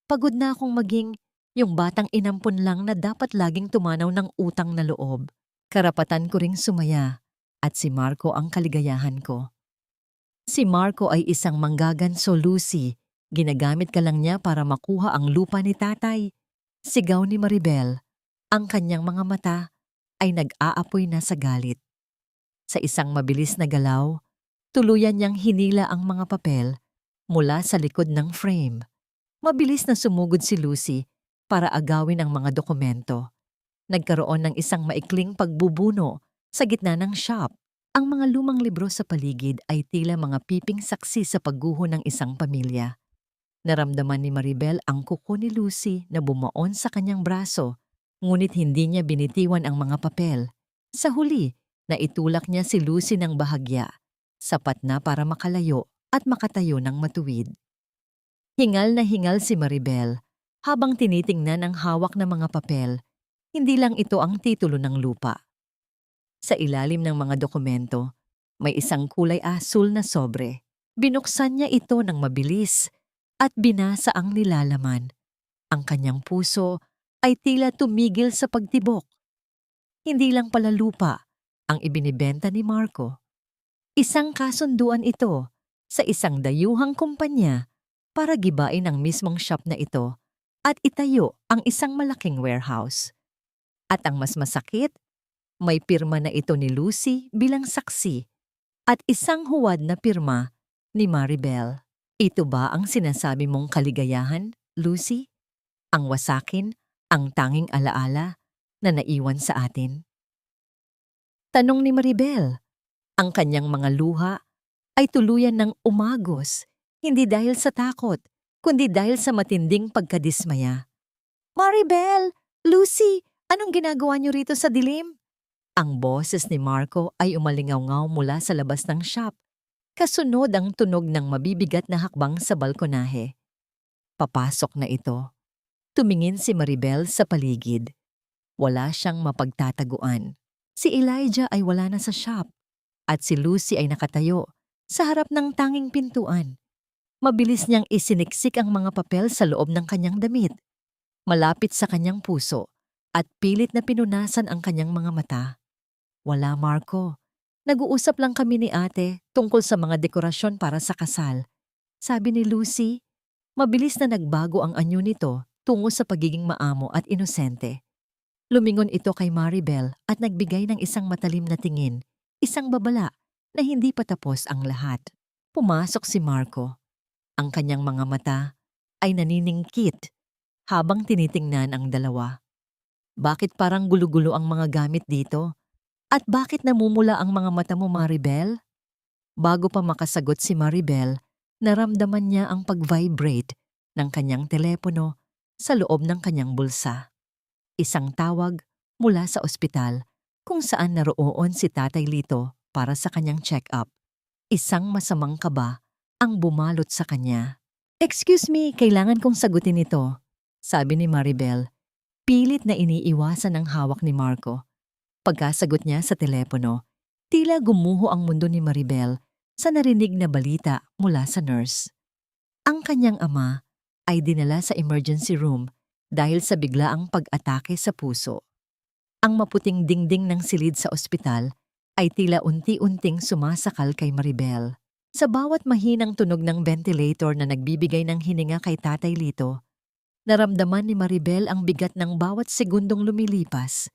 Pagod na akong maging yung batang inampun lang na dapat laging tumanaw ng utang na loob. Karapatan ko ring sumaya at si Marco ang kaligayahan ko. Si Marco ay isang manggaganso, Lucy. Ginagamit ka lang niya para makuha ang lupa ni tatay. Sigaw ni Maribel. Ang kanyang mga mata ay nag-aapoy na sa galit. Sa isang mabilis na galaw, tuluyan niyang hinila ang mga papel mula sa likod ng frame. Mabilis na sumugod si Lucy para agawin ang mga dokumento. Nagkaroon ng isang maikling pagbubuno sa gitna ng shop. Ang mga lumang libro sa paligid ay tila mga piping saksi sa pagguho ng isang pamilya. Naramdaman ni Maribel ang kuko ni Lucy na bumaon sa kanyang braso, ngunit hindi niya binitiwan ang mga papel. Sa huli, naitulak niya si Lucy ng bahagya, sapat na para makalayo at makatayo ng matuwid. Hingal na hingal si Maribel habang tinitingnan ang hawak na mga papel. Hindi lang ito ang titulo ng lupa. Sa ilalim ng mga dokumento, may isang kulay asul na sobre. Binuksan niya ito ng mabilis at binasa ang nilalaman. Ang kanyang puso ay tila tumigil sa pagtibok. Hindi lang pala lupa ang ibinibenta ni Marco. Isang kasunduan ito sa isang dayuhang kumpanya para gibain ang mismong shop na ito at itayo ang isang malaking warehouse. At ang mas masakit, may pirma na ito ni Lucy bilang saksi at isang huwad na pirma ni Maribel. Ito ba ang sinasabi mong kaligayahan, Lucy? Ang wasakin, ang tanging alaala na naiwan sa atin? Tanong ni Maribel. Ang kanyang mga luha ay tuluyan ng umagos, hindi dahil sa takot, kundi dahil sa matinding pagkadismaya. Maribel! Lucy! Anong ginagawa niyo rito sa dilim? Ang boses ni Marco ay umalingaw-ngaw mula sa labas ng shop. Kasunod ang tunog ng mabibigat na hakbang sa balkonahe. Papasok na ito. Tumingin si Maribel sa paligid. Wala siyang mapagtataguan. Si Elijah ay wala na sa shop at si Lucy ay nakatayo sa harap ng tanging pintuan. Mabilis niyang isiniksik ang mga papel sa loob ng kanyang damit. Malapit sa kanyang puso at pilit na pinunasan ang kanyang mga mata. Wala, Marco. Nag-uusap lang kami ni ate tungkol sa mga dekorasyon para sa kasal. Sabi ni Lucy, mabilis na nagbago ang anyo nito tungo sa pagiging maamo at inosente. Lumingon ito kay Maribel at nagbigay ng isang matalim na tingin, isang babala na hindi pa tapos ang lahat. Pumasok si Marco. Ang kanyang mga mata ay naniningkit habang tinitingnan ang dalawa. Bakit parang gulo-gulo ang mga gamit dito? At bakit namumula ang mga mata mo, Maribel? Bago pa makasagot si Maribel, naramdaman niya ang pag-vibrate ng kanyang telepono sa loob ng kanyang bulsa. Isang tawag mula sa ospital kung saan naroon si Tatay Lito para sa kanyang check-up. Isang masamang kaba ang bumalot sa kanya. Excuse me, kailangan kong sagutin ito, sabi ni Maribel. Pilit na iniiwasan ang hawak ni Marco. Pagkasagot niya sa telepono, tila gumuho ang mundo ni Maribel sa narinig na balita mula sa nurse. Ang kanyang ama ay dinala sa emergency room dahil sa biglaang pag-atake sa puso. Ang maputing dingding ng silid sa ospital ay tila unti-unting sumasakal kay Maribel. Sa bawat mahinang tunog ng ventilator na nagbibigay ng hininga kay Tatay Lito, naramdaman ni Maribel ang bigat ng bawat segundong lumilipas.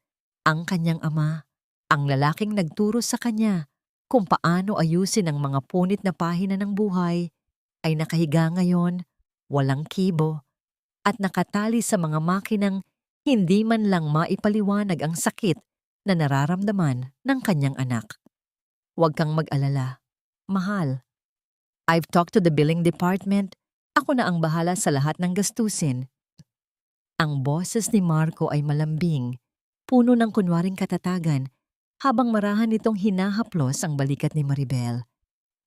Ang kanyang ama, ang lalaking nagturo sa kanya kung paano ayusin ang mga punit na pahina ng buhay, ay nakahiga ngayon, walang kibo, at nakatali sa mga makinang hindi man lang maipaliwanag ang sakit na nararamdaman ng kanyang anak. Huwag kang mag-alala. Mahal. I've talked to the billing department. Ako na ang bahala sa lahat ng gastusin. Ang boses ni Marco ay malambing, puno ng kunwaring katatagan, habang marahan nitong hinahaplos ang balikat ni Maribel.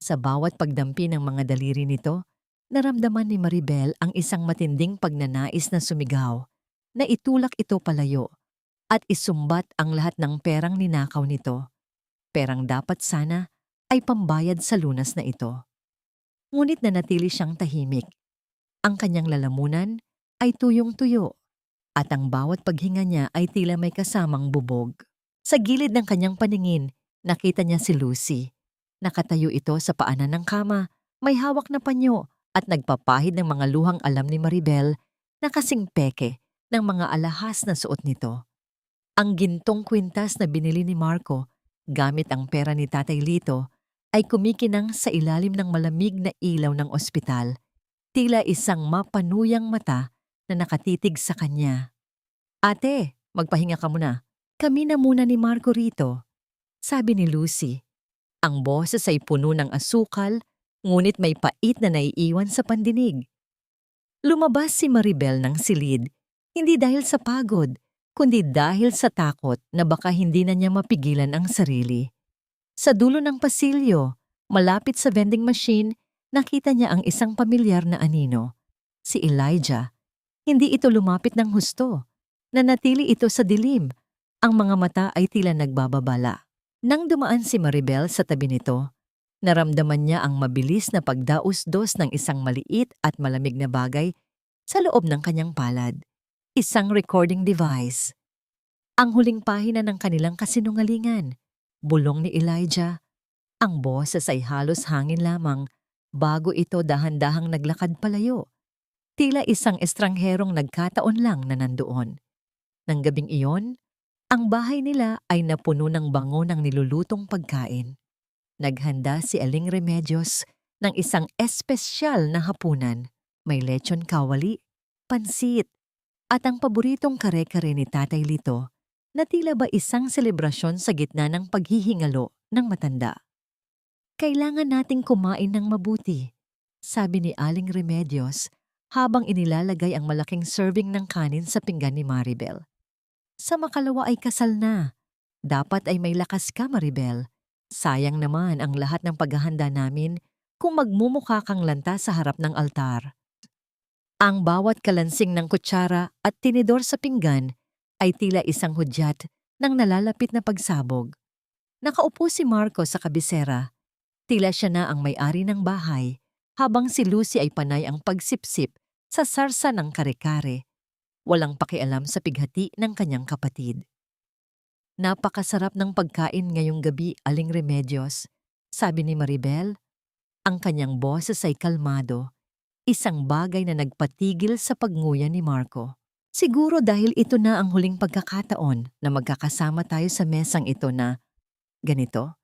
Sa bawat pagdampi ng mga daliri nito, naramdaman ni Maribel ang isang matinding pagnanais na sumigaw, na itulak ito palayo, at isumbat ang lahat ng perang ninakaw nito. Perang dapat sana ay pambayad sa lunas na ito. Ngunit nanatili siyang tahimik. Ang kanyang lalamunan ay tuyong-tuyo, at ang bawat paghinga niya ay tila may kasamang bubog. Sa gilid ng kanyang paningin, nakita niya si Lucy. Nakatayo ito sa paanan ng kama, may hawak na panyo at nagpapahid ng mga luhang alam ni Maribel na kasing peke ng mga alahas na suot nito. Ang gintong kwintas na binili ni Marco gamit ang pera ni Tatay Lito ay kumikinang sa ilalim ng malamig na ilaw ng ospital, tila isang mapanuyang mata na nakatitig sa kanya. Ate, magpahinga ka muna. Kami na muna ni Marco rito, sabi ni Lucy. Ang boses ay puno ng asukal, ngunit may pait na naiiwan sa pandinig. Lumabas si Maribel ng silid, hindi dahil sa pagod, kundi dahil sa takot na baka hindi na niya mapigilan ang sarili. Sa dulo ng pasilyo, malapit sa vending machine, nakita niya ang isang pamilyar na anino, si Elijah. Hindi ito lumapit ng husto. Nanatili ito sa dilim. Ang mga mata ay tila nagbababala. Nang dumaan si Maribel sa tabi nito, naramdaman niya ang mabilis na pagdaos-dos ng isang maliit at malamig na bagay sa loob ng kanyang palad. Isang recording device. Ang huling pahina ng kanilang kasinungalingan. Bulong ni Elijah. Ang boses ay halos hangin lamang bago ito dahan-dahang naglakad palayo. Tila isang estrangherong nagkataon lang na nandoon. Nang gabing iyon, ang bahay nila ay napuno ng bango ng nilulutong pagkain. Naghanda si Aling Remedios ng isang espesyal na hapunan. May lechon kawali, pansit, at ang paboritong kare-kare ni Tatay Lito na tila ba isang selebrasyon sa gitna ng paghihingalo ng matanda. Kailangan nating kumain ng mabuti, sabi ni Aling Remedios habang inilalagay ang malaking serving ng kanin sa pinggan ni Maribel. Sa makalawa ay kasal na. Dapat ay may lakas ka, Maribel. Sayang naman ang lahat ng paghahanda namin kung magmumukha kang lanta sa harap ng altar. Ang bawat kalansing ng kutsara at tinidor sa pinggan ay tila isang hudyat ng nalalapit na pagsabog. Nakaupo si Marco sa kabisera. Tila siya na ang may-ari ng bahay, habang si Lucy ay panay ang pagsipsip sa sarsa ng kare-kare. Walang pakialam sa pighati ng kanyang kapatid. Napakasarap ng pagkain ngayong gabi, Aling Remedios, sabi ni Maribel. Ang kanyang boses ay kalmado, isang bagay na nagpatigil sa pagnguya ni Marco. Siguro dahil ito na ang huling pagkakataon na magkakasama tayo sa mesang ito na ganito,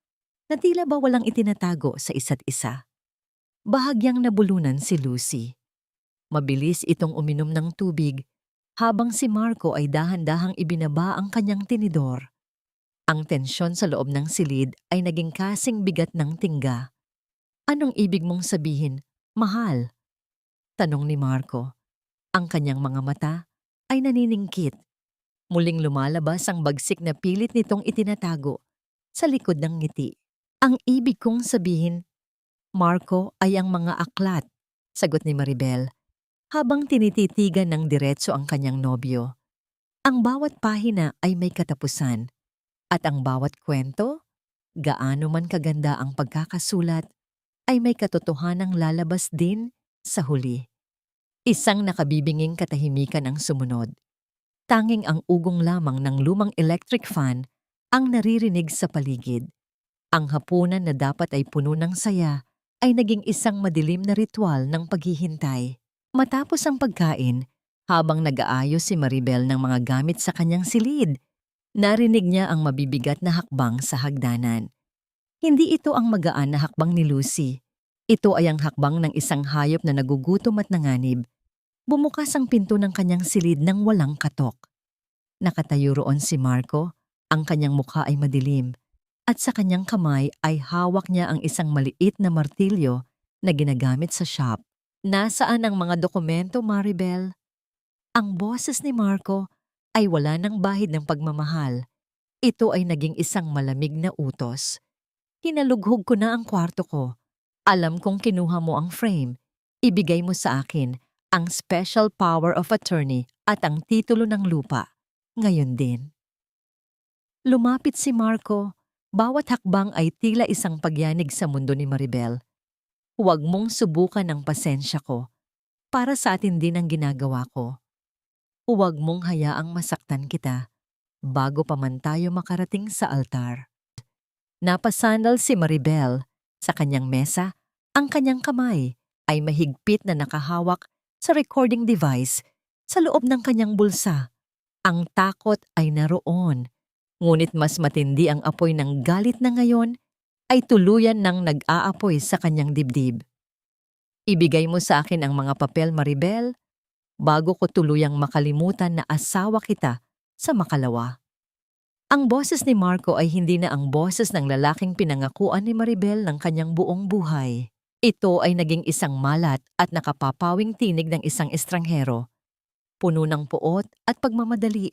na tila ba walang itinatago sa isa't isa. Bahagyang nabulunan si Lucy. Mabilis itong uminom ng tubig, habang si Marco ay dahan-dahang ibinaba ang kanyang tinidor. Ang tensyon sa loob ng silid ay naging kasing bigat ng tingga. Anong ibig mong sabihin, mahal? Tanong ni Marco. Ang kanyang mga mata ay naniningkit. Muling lumalabas ang bagsik na pilit nitong itinatago sa likod ng ngiti. Ang ibig kong sabihin, Marco, ay ang mga aklat, sagot ni Maribel, habang tinititigan ng diretso ang kanyang nobyo. Ang bawat pahina ay may katapusan, at ang bawat kwento, gaano man kaganda ang pagkakasulat, ay may katotohanang lalabas din Sa huli, isang nakabibinging katahimikan ang sumunod. Tanging ang ugong lamang ng lumang electric fan ang naririnig sa paligid. Ang hapunan na dapat ay puno ng saya ay naging isang madilim na ritual ng paghihintay. Matapos ang pagkain, habang nag-aayos si Maribel ng mga gamit sa kanyang silid, narinig niya ang mabibigat na hakbang sa hagdanan. Hindi ito ang magaan na hakbang ni Lucy. Ito ay ang hakbang ng isang hayop na nagugutom at nanganib. Bumukas ang pinto ng kanyang silid ng walang katok. Nakatayo roon si Marco, ang kanyang mukha ay madilim, at sa kanyang kamay ay hawak niya ang isang maliit na martilyo na ginagamit sa shop. Nasaan ang mga dokumento, Maribel? Ang boses ni Marco ay wala ng bahid ng pagmamahal. Ito ay naging isang malamig na utos. Hinalughog ko na ang kwarto ko. Alam kong kinuha mo ang frame. Ibigay mo sa akin ang special power of attorney at ang titulo ng lupa. Ngayon din. Lumapit si Marco. Bawat hakbang ay tila isang pagyanig sa mundo ni Maribel. Huwag mong subukan ang pasensya ko. Para sa atin din ang ginagawa ko. Huwag mong hayaang masaktan kita bago pa man tayo makarating sa altar. Napasandal si Maribel. Sa kanyang mesa, ang kanyang kamay ay mahigpit na nakahawak sa recording device sa loob ng kanyang bulsa. Ang takot ay naroon, ngunit mas matindi ang apoy ng galit na ngayon ay tuluyan ng nag-aapoy sa kanyang dibdib. Ibigay mo sa akin ang mga papel, Maribel, bago ko tuluyang makalimutan na asawa kita sa makalawa. Ang boses ni Marco ay hindi na ang boses ng lalaking pinangakuan ni Maribel ng kanyang buong buhay. Ito ay naging isang malat at nakapapawing tinig ng isang estranghero. Puno ng puot at pagmamadali.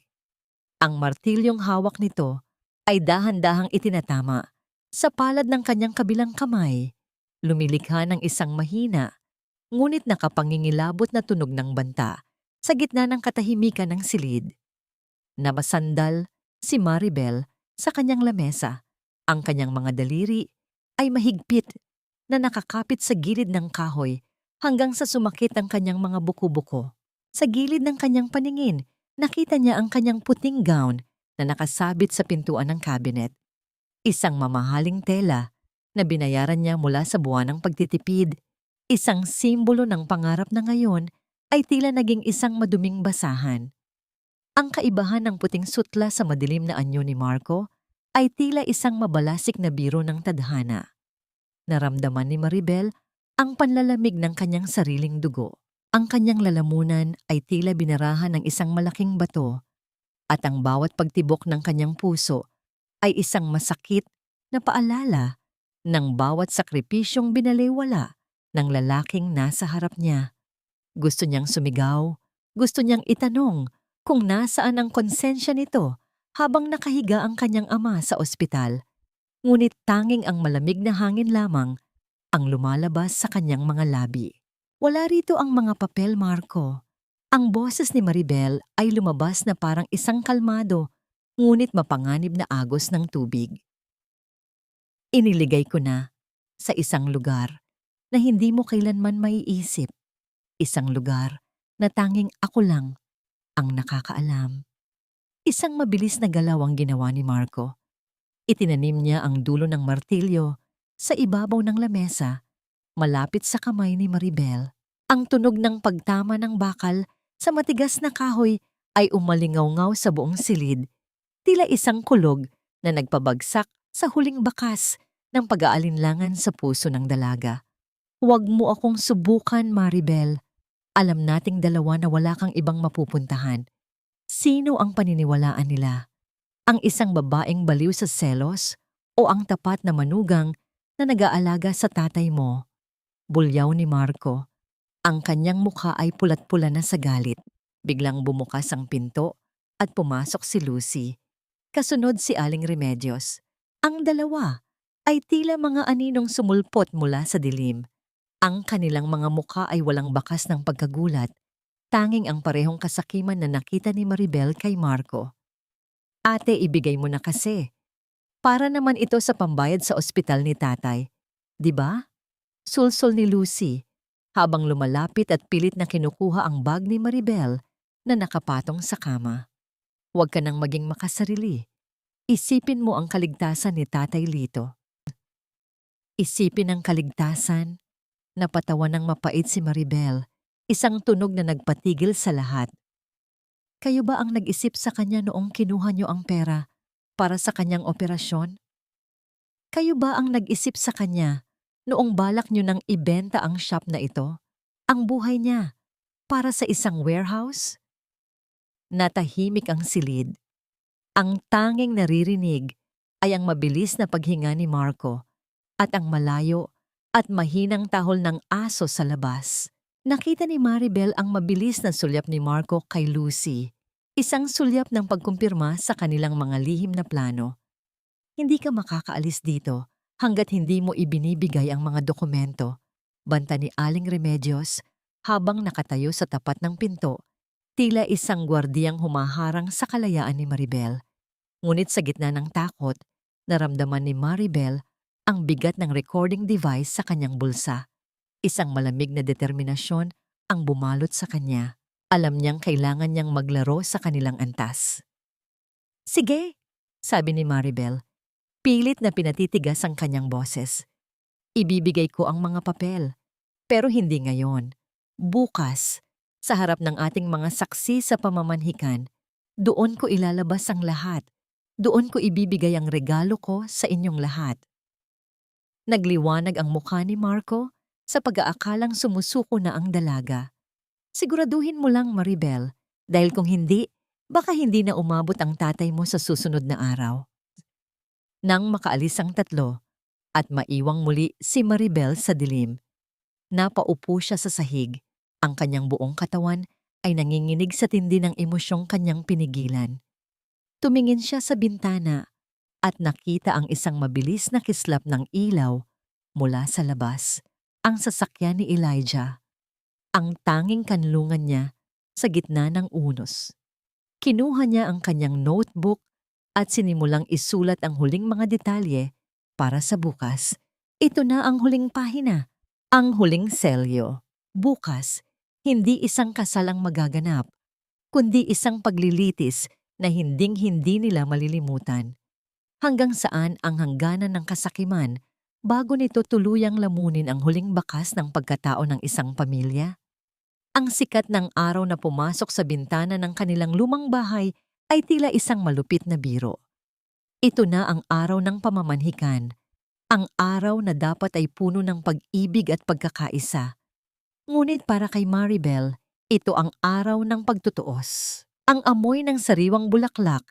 Ang martilyong hawak nito ay dahan-dahang itinatama sa palad ng kanyang kabilang kamay. Lumilikha ng isang mahina, ngunit nakapangingilabot na tunog ng banta sa gitna ng katahimikan ng silid. Napasandal si Maribel sa kanyang lamesa. Ang kanyang mga daliri ay mahigpit na nakakapit sa gilid ng kahoy hanggang sa sumakit ang kanyang mga buko-buko. Sa gilid ng kanyang paningin, nakita niya ang kanyang puting gown na nakasabit sa pintuan ng cabinet. Isang mamahaling tela na binayaran niya mula sa buwan ng pagtitipid. Isang simbolo ng pangarap na ngayon ay tila naging isang maduming basahan. Ang kaibahan ng puting sutla sa madilim na anyo ni Marco ay tila isang mabalasik na biro ng tadhana. Naramdaman ni Maribel ang panlalamig ng kanyang sariling dugo. Ang kanyang lalamunan ay tila binarahan ng isang malaking bato at ang bawat pagtibok ng kanyang puso ay isang masakit na paalala ng bawat sakripisyong binaliwala ng lalaking nasa harap niya. Gusto niyang sumigaw, gusto niyang itanong kung nasaan ang konsensya nito habang nakahiga ang kanyang ama sa ospital. Ngunit tanging ang malamig na hangin lamang ang lumalabas sa kanyang mga labi. Wala rito ang mga papel, Marco. Ang boses ni Maribel ay lumabas na parang isang kalmado, ngunit mapanganib na agos ng tubig. Iniligay ko na sa isang lugar na hindi mo kailanman maiisip. Isang lugar na tanging ako lang ang nakakaalam. Isang mabilis na galaw ang ginawa ni Marco. Itinanim niya ang dulo ng martilyo sa ibabaw ng lamesa, malapit sa kamay ni Maribel. Ang tunog ng pagtama ng bakal sa matigas na kahoy ay umalingaw-ngaw sa buong silid, tila isang kulog na nagpabagsak sa huling bakas ng pag-aalinlangan sa puso ng dalaga. Huwag mo akong subukan, Maribel. Alam nating dalawa na wala kang ibang mapupuntahan. Sino ang paniniwalaan nila? Ang isang babaeng baliw sa selos o ang tapat na manugang na nag-aalaga sa tatay mo? Bulyaw ni Marco. Ang kanyang mukha ay pulat-pula na sa galit. Biglang bumukas ang pinto at pumasok si Lucy. Kasunod si Aling Remedios. Ang dalawa ay tila mga aninong sumulpot mula sa dilim. Ang kanilang mga mukha ay walang bakas ng pagkagulat, tanging ang parehong kasakiman na nakita ni Maribel kay Marco. Ate, ibigay mo na kasi. Para naman ito sa pambayad sa ospital ni tatay. Di ba? Sulsol ni Lucy, habang lumalapit at pilit na kinukuha ang bag ni Maribel na nakapatong sa kama. Huwag ka nang maging makasarili. Isipin mo ang kaligtasan ni Tatay Lito. Isipin ang kaligtasan. Napatawa ng mapait si Maribel, isang tunog na nagpatigil sa lahat. Kayo ba ang nag-isip sa kanya noong kinuha niyo ang pera para sa kanyang operasyon? Kayo ba ang nag-isip sa kanya noong balak niyo nang ibenta ang shop na ito, ang buhay niya, para sa isang warehouse? Natahimik ang silid. Ang tanging naririnig ay ang mabilis na paghinga ni Marco at ang malayo at mahinang tahol ng aso sa labas. Nakita ni Maribel ang mabilis na sulyap ni Marco kay Lucy, isang sulyap ng pagkumpirma sa kanilang mga lihim na plano. Hindi ka makakaalis dito hanggat hindi mo ibinibigay ang mga dokumento, banta ni Aling Remedios habang nakatayo sa tapat ng pinto, tila isang gwardiyang humaharang sa kalayaan ni Maribel. Ngunit sa gitna ng takot, naramdaman ni Maribel ang bigat ng recording device sa kanyang bulsa. Isang malamig na determinasyon ang bumalot sa kanya. Alam niyang kailangan niyang maglaro sa kanilang antas. Sige, sabi ni Maribel. Pilit na pinatitigas ang kanyang boses. Ibibigay ko ang mga papel. Pero hindi ngayon. Bukas, sa harap ng ating mga saksi sa pamamanhikan, doon ko ilalabas ang lahat. Doon ko ibibigay ang regalo ko sa inyong lahat. Nagliwanag ang mukha ni Marco sa pag-aakalang sumusuko na ang dalaga. Siguraduhin mo lang, Maribel, dahil kung hindi, baka hindi na umabot ang tatay mo sa susunod na araw. Nang makaalis ang tatlo at maiwang muli si Maribel sa dilim, napaupo siya sa sahig. Ang kanyang buong katawan ay nanginginig sa tindi ng emosyong kanyang pinigilan. Tumingin siya sa bintana at nakita ang isang mabilis na kislap ng ilaw mula sa labas. Ang sasakyan ni Elijah, ang tanging kanlungan niya sa gitna ng unos. Kinuha niya ang kanyang notebook at sinimulang isulat ang huling mga detalye para sa bukas. Ito na ang huling pahina, ang huling selyo. Bukas, hindi isang kasal ang magaganap, kundi isang paglilitis na hinding-hindi nila malilimutan. Hanggang saan ang hangganan ng kasakiman bago nito tuluyang lamunin ang huling bakas ng pagkatao ng isang pamilya? Ang sikat ng araw na pumasok sa bintana ng kanilang lumang bahay ay tila isang malupit na biro. Ito na ang araw ng pamamanhikan, ang araw na dapat ay puno ng pag-ibig at pagkakaisa. Ngunit para kay Maribel, ito ang araw ng pagtutuos. Ang amoy ng sariwang bulaklak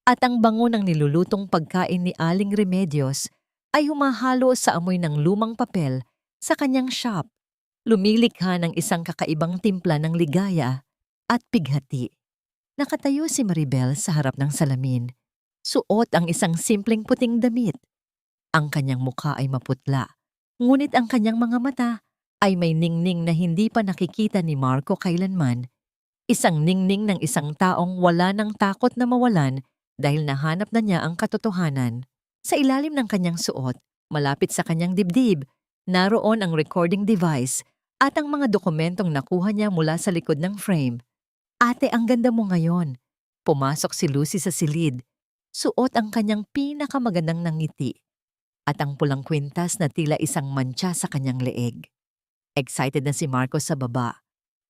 at ang bango ng nilulutong pagkain ni Aling Remedios ay humahalo sa amoy ng lumang papel sa kanyang shop, lumilikha ng isang kakaibang timpla ng ligaya at pighati. Nakatayo si Maribel sa harap ng salamin, suot ang isang simpleng puting damit. Ang kanyang mukha ay maputla, ngunit ang kanyang mga mata ay may ningning na hindi pa nakikita ni Marco kailanman. Isang ningning ng isang taong wala ng takot na mawalan dahil nahanap na niya ang katotohanan. Sa ilalim ng kanyang suot, malapit sa kanyang dibdib, naroon ang recording device at ang mga dokumentong nakuha niya mula sa likod ng frame. Ate, ang ganda mo ngayon. Pumasok si Lucy sa silid. Suot ang kanyang pinakamagandang ngiti at ang pulang kwintas na tila isang mantsa sa kanyang leeg. Excited na si Marco sa baba.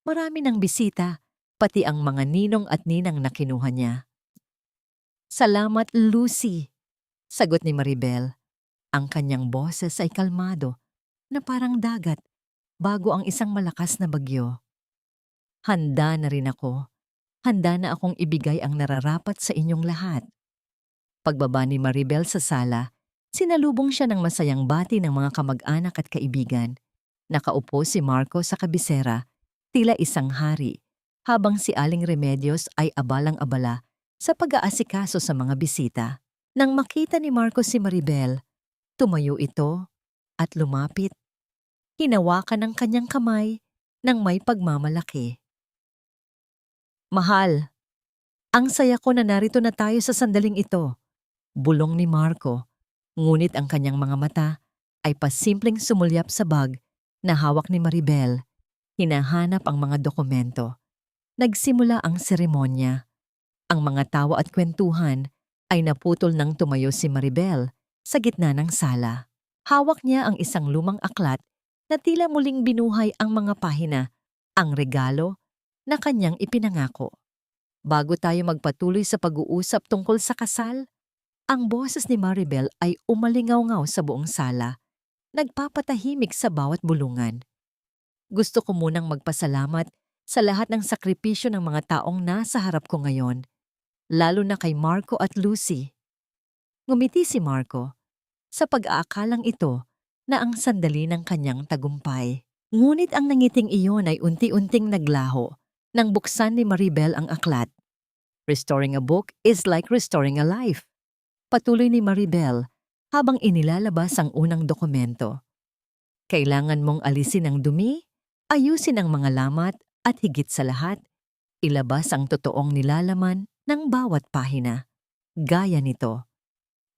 Marami ng bisita, pati ang mga ninong at ninang na kinuha niya. Salamat, Lucy, sagot ni Maribel. Ang kanyang boses ay kalmado, na parang dagat, bago ang isang malakas na bagyo. Handa na rin ako. Handa na akong ibigay ang nararapat sa inyong lahat. Pagbaba ni Maribel sa sala, sinalubong siya ng masayang bati ng mga kamag-anak at kaibigan. Nakaupo si Marco sa kabisera, tila isang hari, habang si Aling Remedios ay abalang-abala sa pag-aasikaso sa mga bisita. Nang makita ni Marco si Maribel, tumayo ito at lumapit. Hinawakan ng kanyang kamay ng may pagmamalaki. Mahal, ang saya ko na narito na tayo sa sandaling ito, bulong ni Marco, ngunit ang kanyang mga mata ay pasimpleng sumulyap sa bag na hawak ni Maribel. Hinahanap ang mga dokumento. Nagsimula ang seremonya. Ang mga tawa at kwentuhan ay naputol nang tumayo si Maribel sa gitna ng sala. Hawak niya ang isang lumang aklat na tila muling binuhay ang mga pahina, ang regalo na kanyang ipinangako. Bago tayo magpatuloy sa pag-uusap tungkol sa kasal, ang boses ni Maribel ay umalingaw-ngaw sa buong sala, nagpapatahimik sa bawat bulungan. Gusto ko munang magpasalamat sa lahat ng sakripisyo ng mga taong nasa harap ko ngayon, lalo na kay Marco at Lucy. Ngumiti si Marco sa pag-aakalang ito na ang sandali ng kanyang tagumpay. Ngunit ang nangiting iyon ay unti-unting naglaho nang buksan ni Maribel ang aklat. Restoring a book is like restoring a life. Patuloy ni Maribel habang inilalabas ang unang dokumento. Kailangan mong alisin ang dumi, ayusin ang mga lamat at higit sa lahat, ilabas ang totoong nilalaman ng bawat pahina. Gaya nito.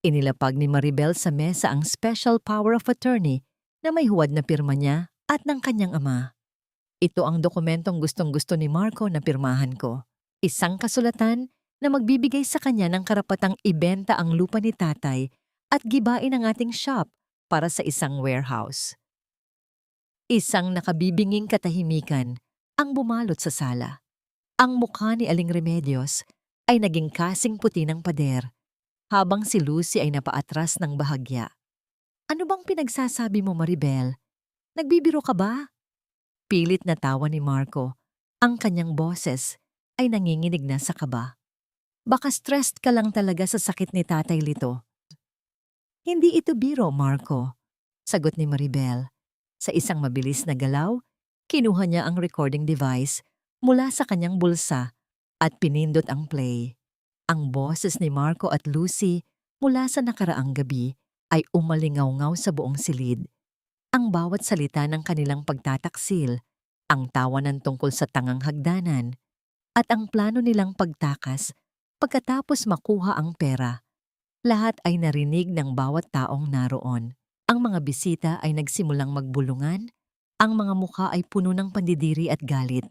Inilapag ni Maribel sa mesa ang special power of attorney na may huwad na pirma niya at ng kanyang ama. Ito ang dokumentong gustong-gusto ni Marco na pirmahan ko. Isang kasulatan na magbibigay sa kanya ng karapatang ibenta ang lupa ni tatay at gibain ang ating shop para sa isang warehouse. Isang nakabibinging katahimikan ang bumalot sa sala. Ang mukha ni Aling Remedios ay naging kasing puti ng pader, habang si Lucy ay napaatras ng bahagya. Ano bang pinagsasabi mo, Maribel? Nagbibiro ka ba? Pilit na tawa ni Marco. Ang kanyang boses ay nanginginig na sa kaba. Baka stressed ka lang talaga sa sakit ni Tatay Lito. Hindi ito biro, Marco, sagot ni Maribel. Sa isang mabilis na galaw, kinuha niya ang recording device mula sa kanyang bulsa at pinindot ang play. Ang boses ni Marco at Lucy mula sa nakaraang gabi ay umalingaw-ngaw sa buong silid. Ang bawat salita ng kanilang pagtataksil, ang tawanan tungkol sa tangang hagdanan, at ang plano nilang pagtakas pagkatapos makuha ang pera. Lahat ay narinig ng bawat taong naroon. Ang mga bisita ay nagsimulang magbulungan, ang mga mukha ay puno ng pandidiri at galit.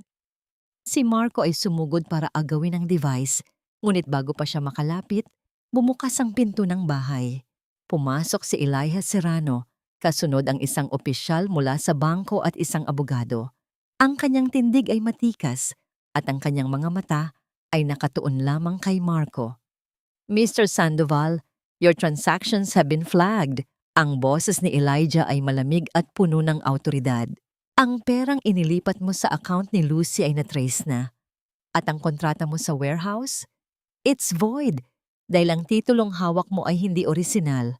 Si Marco ay sumugod para agawin ang device, ngunit bago pa siya makalapit, bumukas ang pinto ng bahay. Pumasok si Elijah Serrano, kasunod ang isang opisyal mula sa bangko at isang abogado. Ang kanyang tindig ay matikas at ang kanyang mga mata ay nakatuon lamang kay Marco. Mr. Sandoval, your transactions have been flagged. Ang boses ni Elijah ay malamig at puno ng awtoridad. Ang perang inilipat mo sa account ni Lucy ay na-trace na. At ang kontrata mo sa warehouse? It's void, dahil ang titulong hawak mo ay hindi orisinal.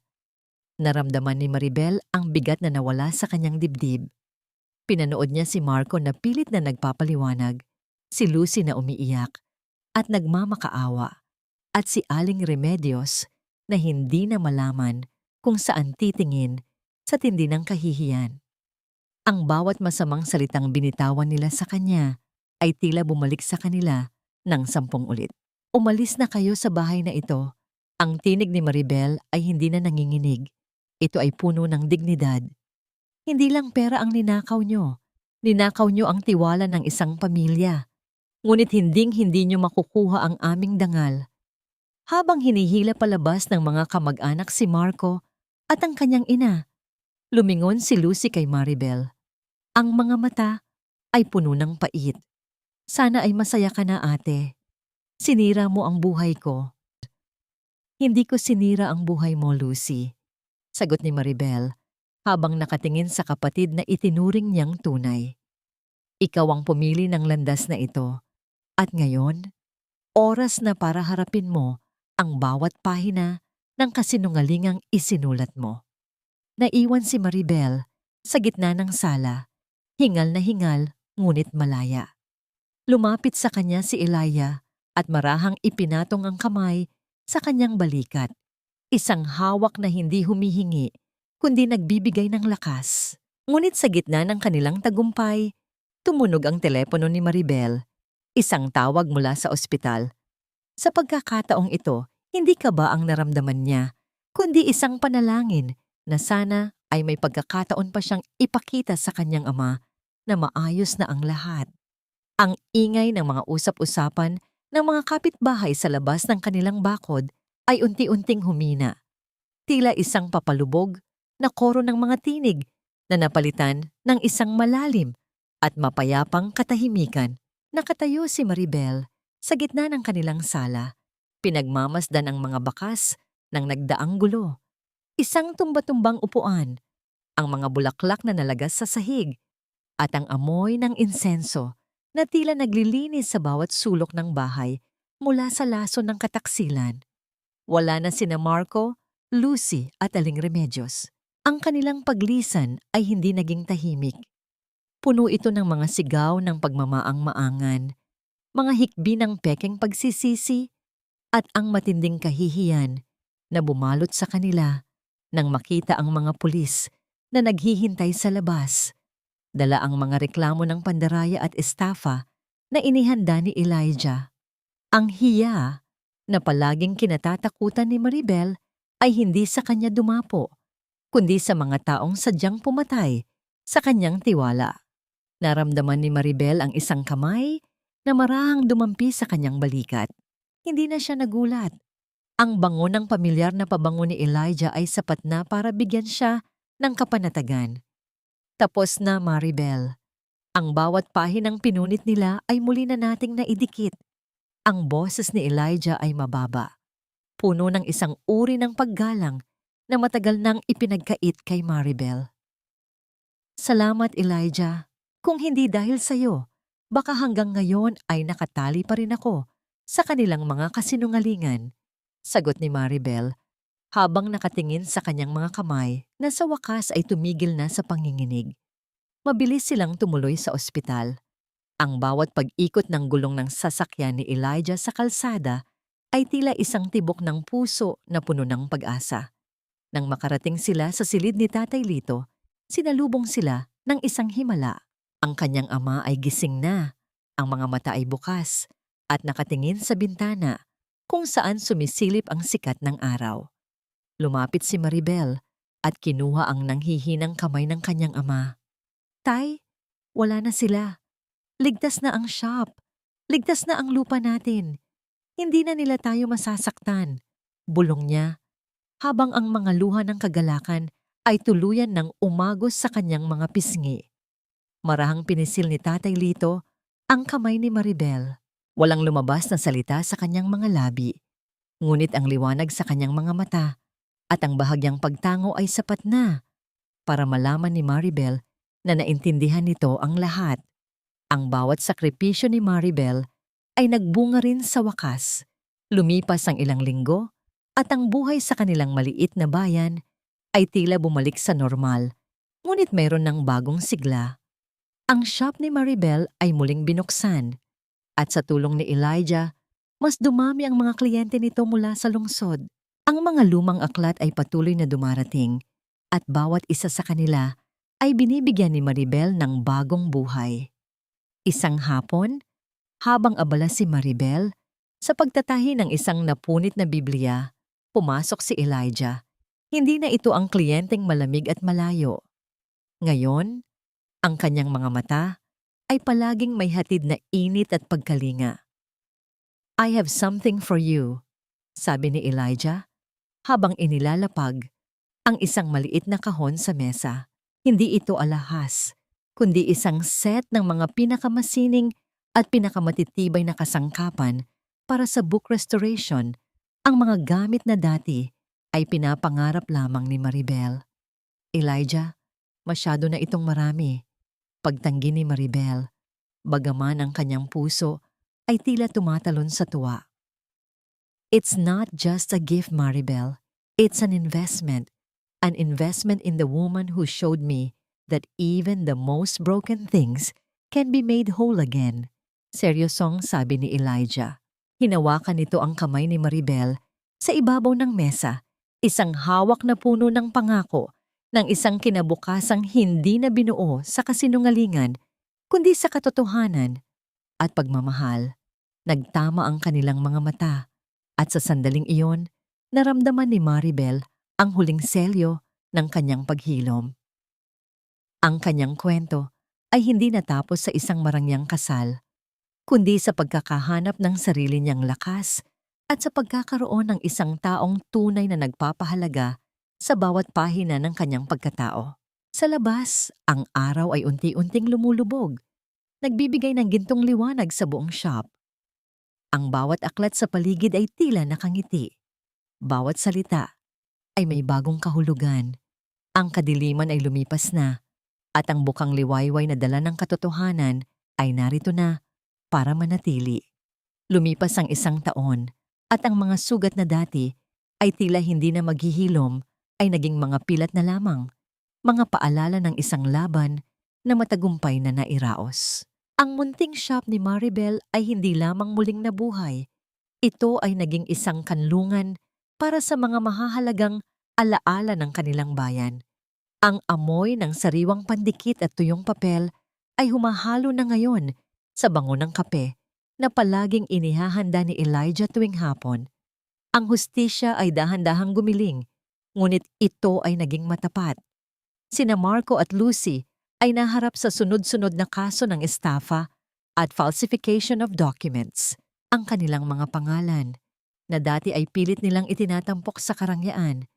Naramdaman ni Maribel ang bigat na nawala sa kanyang dibdib. Pinanood niya si Marco na pilit na nagpapaliwanag, si Lucy na umiiyak at nagmamakaawa, at si Aling Remedios na hindi na malaman kung saan titingin sa tindi ng kahihiyan. Ang bawat masamang salitang binitawan nila sa kanya ay tila bumalik sa kanila ng 10 ulit. Umalis na kayo sa bahay na ito. Ang tinig ni Maribel ay hindi na nanginginig. Ito ay puno ng dignidad. Hindi lang pera ang ninakaw nyo. Ninakaw nyo ang tiwala ng isang pamilya. Ngunit hinding-hindi nyo makukuha ang aming dangal. Habang hinihila palabas ng mga kamag-anak si Marco at ang kanyang ina, lumingon si Lucy kay Maribel. Ang mga mata ay puno ng pait. Sana ay masaya ka na, ate. Sinira mo ang buhay ko. Hindi ko sinira ang buhay mo, Lucy, sagot ni Maribel habang nakatingin sa kapatid na itinuring niyang tunay. Ikaw ang pumili ng landas na ito. At ngayon, oras na para harapin mo ang bawat pahina ng kasinungalingang isinulat mo. Naiwan si Maribel sa gitna ng sala, hingal na hingal ngunit malaya. Lumapit sa kanya si Elijah at marahang ipinatong ang kamay sa kanyang balikat. Isang hawak na hindi humihingi, kundi nagbibigay ng lakas. Ngunit sa gitna ng kanilang tagumpay, tumunog ang telepono ni Maribel. Isang tawag mula sa ospital. Sa pagkakataong ito, hindi ka ba ang naramdaman niya, kundi isang panalangin na sana ay may pagkakataon pa siyang ipakita sa kanyang ama na maayos na ang lahat. Ang ingay ng mga usap-usapan ng mga kapitbahay sa labas ng kanilang bakod ay unti-unting humina. Tila isang papalubog na koro ng mga tinig na napalitan ng isang malalim at mapayapang katahimikan. Nakatayo si Maribel sa gitna ng kanilang sala. Pinagmamasdan ang mga bakas ng nagdaang gulo. Isang tumba-tumbang upuan, ang mga bulaklak na nalagas sa sahig, at ang amoy ng insenso na tila naglilinis sa bawat sulok ng bahay mula sa laso ng kataksilan. Wala na sina Marco, Lucy at Aling Remedios. Ang kanilang paglisan ay hindi naging tahimik. Puno ito ng mga sigaw ng pagmamaang-maangan, mga hikbi ng pekeng pagsisisi, at ang matinding kahihiyan na bumalot sa kanila nang makita ang mga pulis na naghihintay sa labas. Dala ang mga reklamo ng pandaraya at estafa na inihanda ni Elijah. Ang hiya na palaging kinatatakutan ni Maribel ay hindi sa kanya dumapo, kundi sa mga taong sadyang pumatay sa kanyang tiwala. Naramdaman ni Maribel ang isang kamay na marahang dumampi sa kanyang balikat. Hindi na siya nagulat. Ang bango ng pamilyar na pabango ni Elijah ay sapat na para bigyan siya ng kapanatagan. Tapos na, Maribel. Ang bawat pahinang pinunit nila ay muli na nating naidikit. Ang boses ni Elijah ay mababa, puno ng isang uri ng paggalang na matagal nang ipinagkait kay Maribel. Salamat, Elijah. Kung hindi dahil sa'yo, baka hanggang ngayon ay nakatali pa rin ako sa kanilang mga kasinungalingan, sagot ni Maribel habang nakatingin sa kanyang mga kamay na sa wakas ay tumigil na sa panginginig. Mabilis silang tumuloy sa ospital. Ang bawat pag-ikot ng gulong ng sasakyan ni Elijah sa kalsada ay tila isang tibok ng puso na puno ng pag-asa. Nang makarating sila sa silid ni Tatay Lito, sinalubong sila ng isang himala. Ang kanyang ama ay gising na, ang mga mata ay bukas, at nakatingin sa bintana kung saan sumisilip ang sikat ng araw. Lumapit si Maribel at kinuha ang nanghihinang kamay ng kanyang ama. Tay, wala na sila. Ligtas na ang shop. Ligtas na ang lupa natin. Hindi na nila tayo masasaktan. Bulong niya, habang ang mga luha ng kagalakan ay tuluyan ng umagos sa kanyang mga pisngi. Marahang pinisil ni Tatay Lito ang kamay ni Maribel. Walang lumabas na salita sa kanyang mga labi. Ngunit ang liwanag sa kanyang mga mata at ang bahagyang pagtango ay sapat na para malaman ni Maribel na naintindihan nito ang lahat. Ang bawat sakripisyo ni Maribel ay nagbunga rin sa wakas. Lumipas ang ilang linggo at ang buhay sa kanilang maliit na bayan ay tila bumalik sa normal, ngunit mayroon ng bagong sigla. Ang shop ni Maribel ay muling binuksan at sa tulong ni Elijah, mas dumami ang mga kliyente nito mula sa lungsod. Ang mga lumang aklat ay patuloy na dumarating at bawat isa sa kanila ay binibigyan ni Maribel ng bagong buhay. Isang hapon, habang abala si Maribel sa pagtatahi ng isang napunit na Biblia, pumasok si Elijah. Hindi na ito ang kliyenteng malamig at malayo. Ngayon, ang kanyang mga mata ay palaging may hatid na init at pagkalinga. I have something for you, sabi ni Elijah habang inilalapag ang isang maliit na kahon sa mesa. Hindi ito alahas, kundi isang set ng mga pinakamasining at pinakamatitibay na kasangkapan para sa book restoration. Ang mga gamit na dati ay pinapangarap lamang ni Maribel. Elijah, masyado na itong marami. Pagtanggi ni Maribel, bagaman ang kanyang puso ay tila tumatalon sa tuwa. It's not just a gift, Maribel. It's an investment in the woman who showed me that even the most broken things can be made whole again. Seryosong sabi ni Elijah. Hinawakan nito ang kamay ni Maribel sa ibabaw ng mesa, isang hawak na puno ng pangako ng isang kinabukasang hindi na binuo sa kasinungalingan, kundi sa katotohanan at pagmamahal. Nagtama ang kanilang mga mata at sa sandaling iyon, naramdaman ni Maribel ang huling selyo ng kanyang paghilom. Ang kanyang kwento ay hindi natapos sa isang marangyang kasal, kundi sa pagkakahanap ng sarili niyang lakas at sa pagkakaroon ng isang taong tunay na nagpapahalaga sa bawat pahina ng kanyang pagkatao. Sa labas, ang araw ay unti-unting lumulubog, nagbibigay ng gintong liwanag sa buong shop. Ang bawat aklat sa paligid ay tila nakangiti. Bawat salita ay may bagong kahulugan. Ang kadiliman ay lumipas na, at ang bukang liwayway na dala ng katotohanan ay narito na para manatili. Lumipas ang isang taon, at ang mga sugat na dati ay tila hindi na maghihilom ay naging mga pilat na lamang, mga paalala ng isang laban na matagumpay na nairaos. Ang munting shop ni Maribel ay hindi lamang muling nabuhay. Ito ay naging isang kanlungan para sa mga mahahalagang alaala ng kanilang bayan. Ang amoy ng sariwang pandikit at tuyong papel ay humahalo na ngayon sa bango ng kape na palaging inihahanda ni Elijah tuwing hapon. Ang hustisya ay dahan-dahang gumiling, ngunit ito ay naging matapat. Sina Marco at Lucy ay naharap sa sunod-sunod na kaso ng estafa at falsification of documents. Ang kanilang mga pangalan, na dati ay pilit nilang itinatampok sa karangyaan,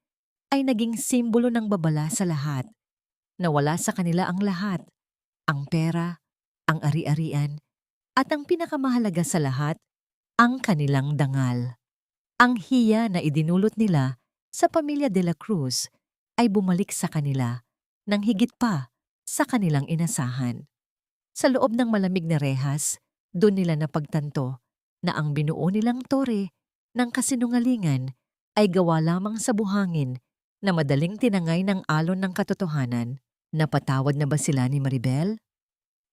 ay naging simbolo ng babala sa lahat. Nawala sa kanila ang lahat, ang pera, ang ari-arian, at ang pinakamahalaga sa lahat, ang kanilang dangal. Ang hiya na idinulot nila sa pamilya de la Cruz ay bumalik sa kanila nang higit pa sa kanilang inasahan. Sa loob ng malamig na rehas, doon nila napagtanto na ang binuo nilang tore ng kasinungalingan ay gawa lamang sa buhangin na madaling tinangay ng alon ng katotohanan. Napatawad na ba sila ni Maribel?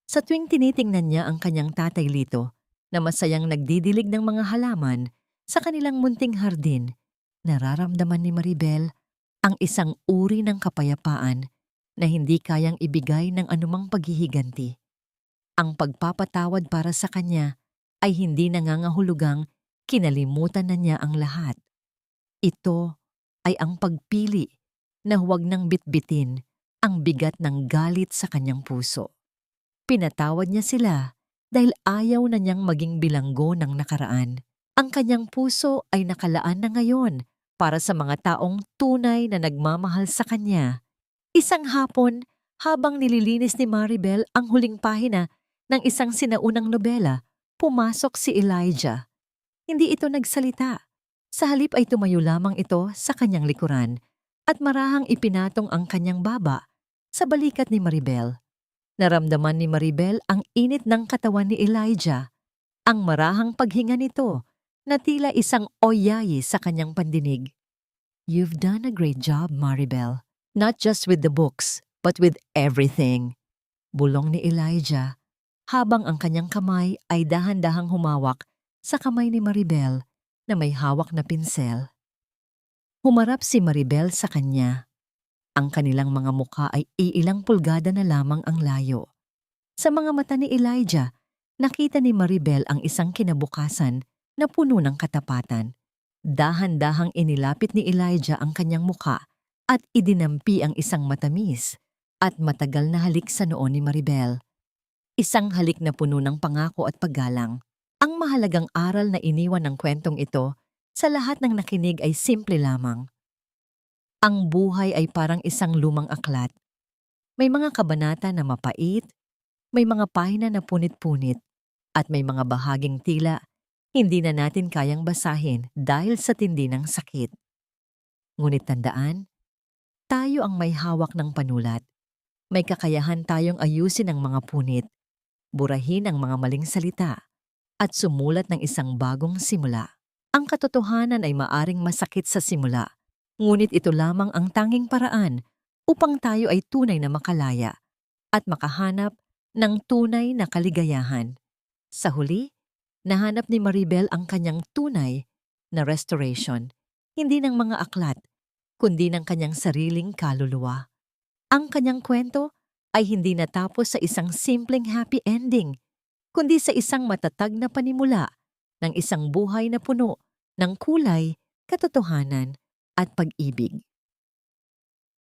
Sa tuwing tinitingnan niya ang kanyang tatay Lito na masayang nagdidilig ng mga halaman sa kanilang munting hardin, nararamdaman ni Maribel ang isang uri ng kapayapaan na hindi kayang ibigay ng anumang paghihiganti. Ang pagpapatawad para sa kanya ay hindi nangangahulugang kinalimutan na niya ang lahat. Ito ay ang pagpili na huwag nang bitbitin ang bigat ng galit sa kanyang puso. Pinatawad niya sila dahil ayaw na niyang maging bilanggo ng nakaraan. Ang kanyang puso ay nakalaan na ngayon para sa mga taong tunay na nagmamahal sa kanya. Isang hapon, habang nililinis ni Maribel ang huling pahina ng isang sinaunang nobela, pumasok si Elijah. Hindi ito nagsalita. Sa halip ay tumayo lamang ito sa kanyang likuran at marahang ipinatong ang kanyang baba sa balikat ni Maribel. Naramdaman ni Maribel ang init ng katawan ni Elijah, ang marahang paghinga nito na tila isang oyayi sa kanyang pandinig. "You've done a great job, Maribel. Not just with the books, but with everything," bulong ni Elijah, habang ang kanyang kamay ay dahan-dahang humawak sa kamay ni Maribel na may hawak na pinsel. Humarap si Maribel sa kanya. Ang kanilang mga mukha ay iilang pulgada na lamang ang layo. Sa mga mata ni Elijah, nakita ni Maribel ang isang kinabukasan na puno ng katapatan. Dahan-dahang inilapit ni Elijah ang kanyang mukha at idinampi ang isang matamis at matagal na halik sa noo ni Maribel. Isang halik na puno ng pangako at paggalang. Ang mahalagang aral na iniwan ng kwentong ito sa lahat ng nakinig ay simple lamang. Ang buhay ay parang isang lumang aklat. May mga kabanata na mapait, may mga pahina na punit-punit, at may mga bahaging tila hindi na natin kayang basahin dahil sa tindi ng sakit. Ngunit tandaan, tayo ang may hawak ng panulat. May kakayahan tayong ayusin ang mga punit, burahin ang mga maling salita, at sumulat ng isang bagong simula. Ang katotohanan ay maaring masakit sa simula, ngunit ito lamang ang tanging paraan upang tayo ay tunay na makalaya at makahanap ng tunay na kaligayahan. Sa huli, nahanap ni Maribel ang kanyang tunay na restoration, hindi ng mga aklat, kundi ng kanyang sariling kaluluwa. Ang kanyang kwento ay hindi natapos sa isang simpleng happy ending, kundi sa isang matatag na panimula ng isang buhay na puno ng kulay, katotohanan at pag-ibig.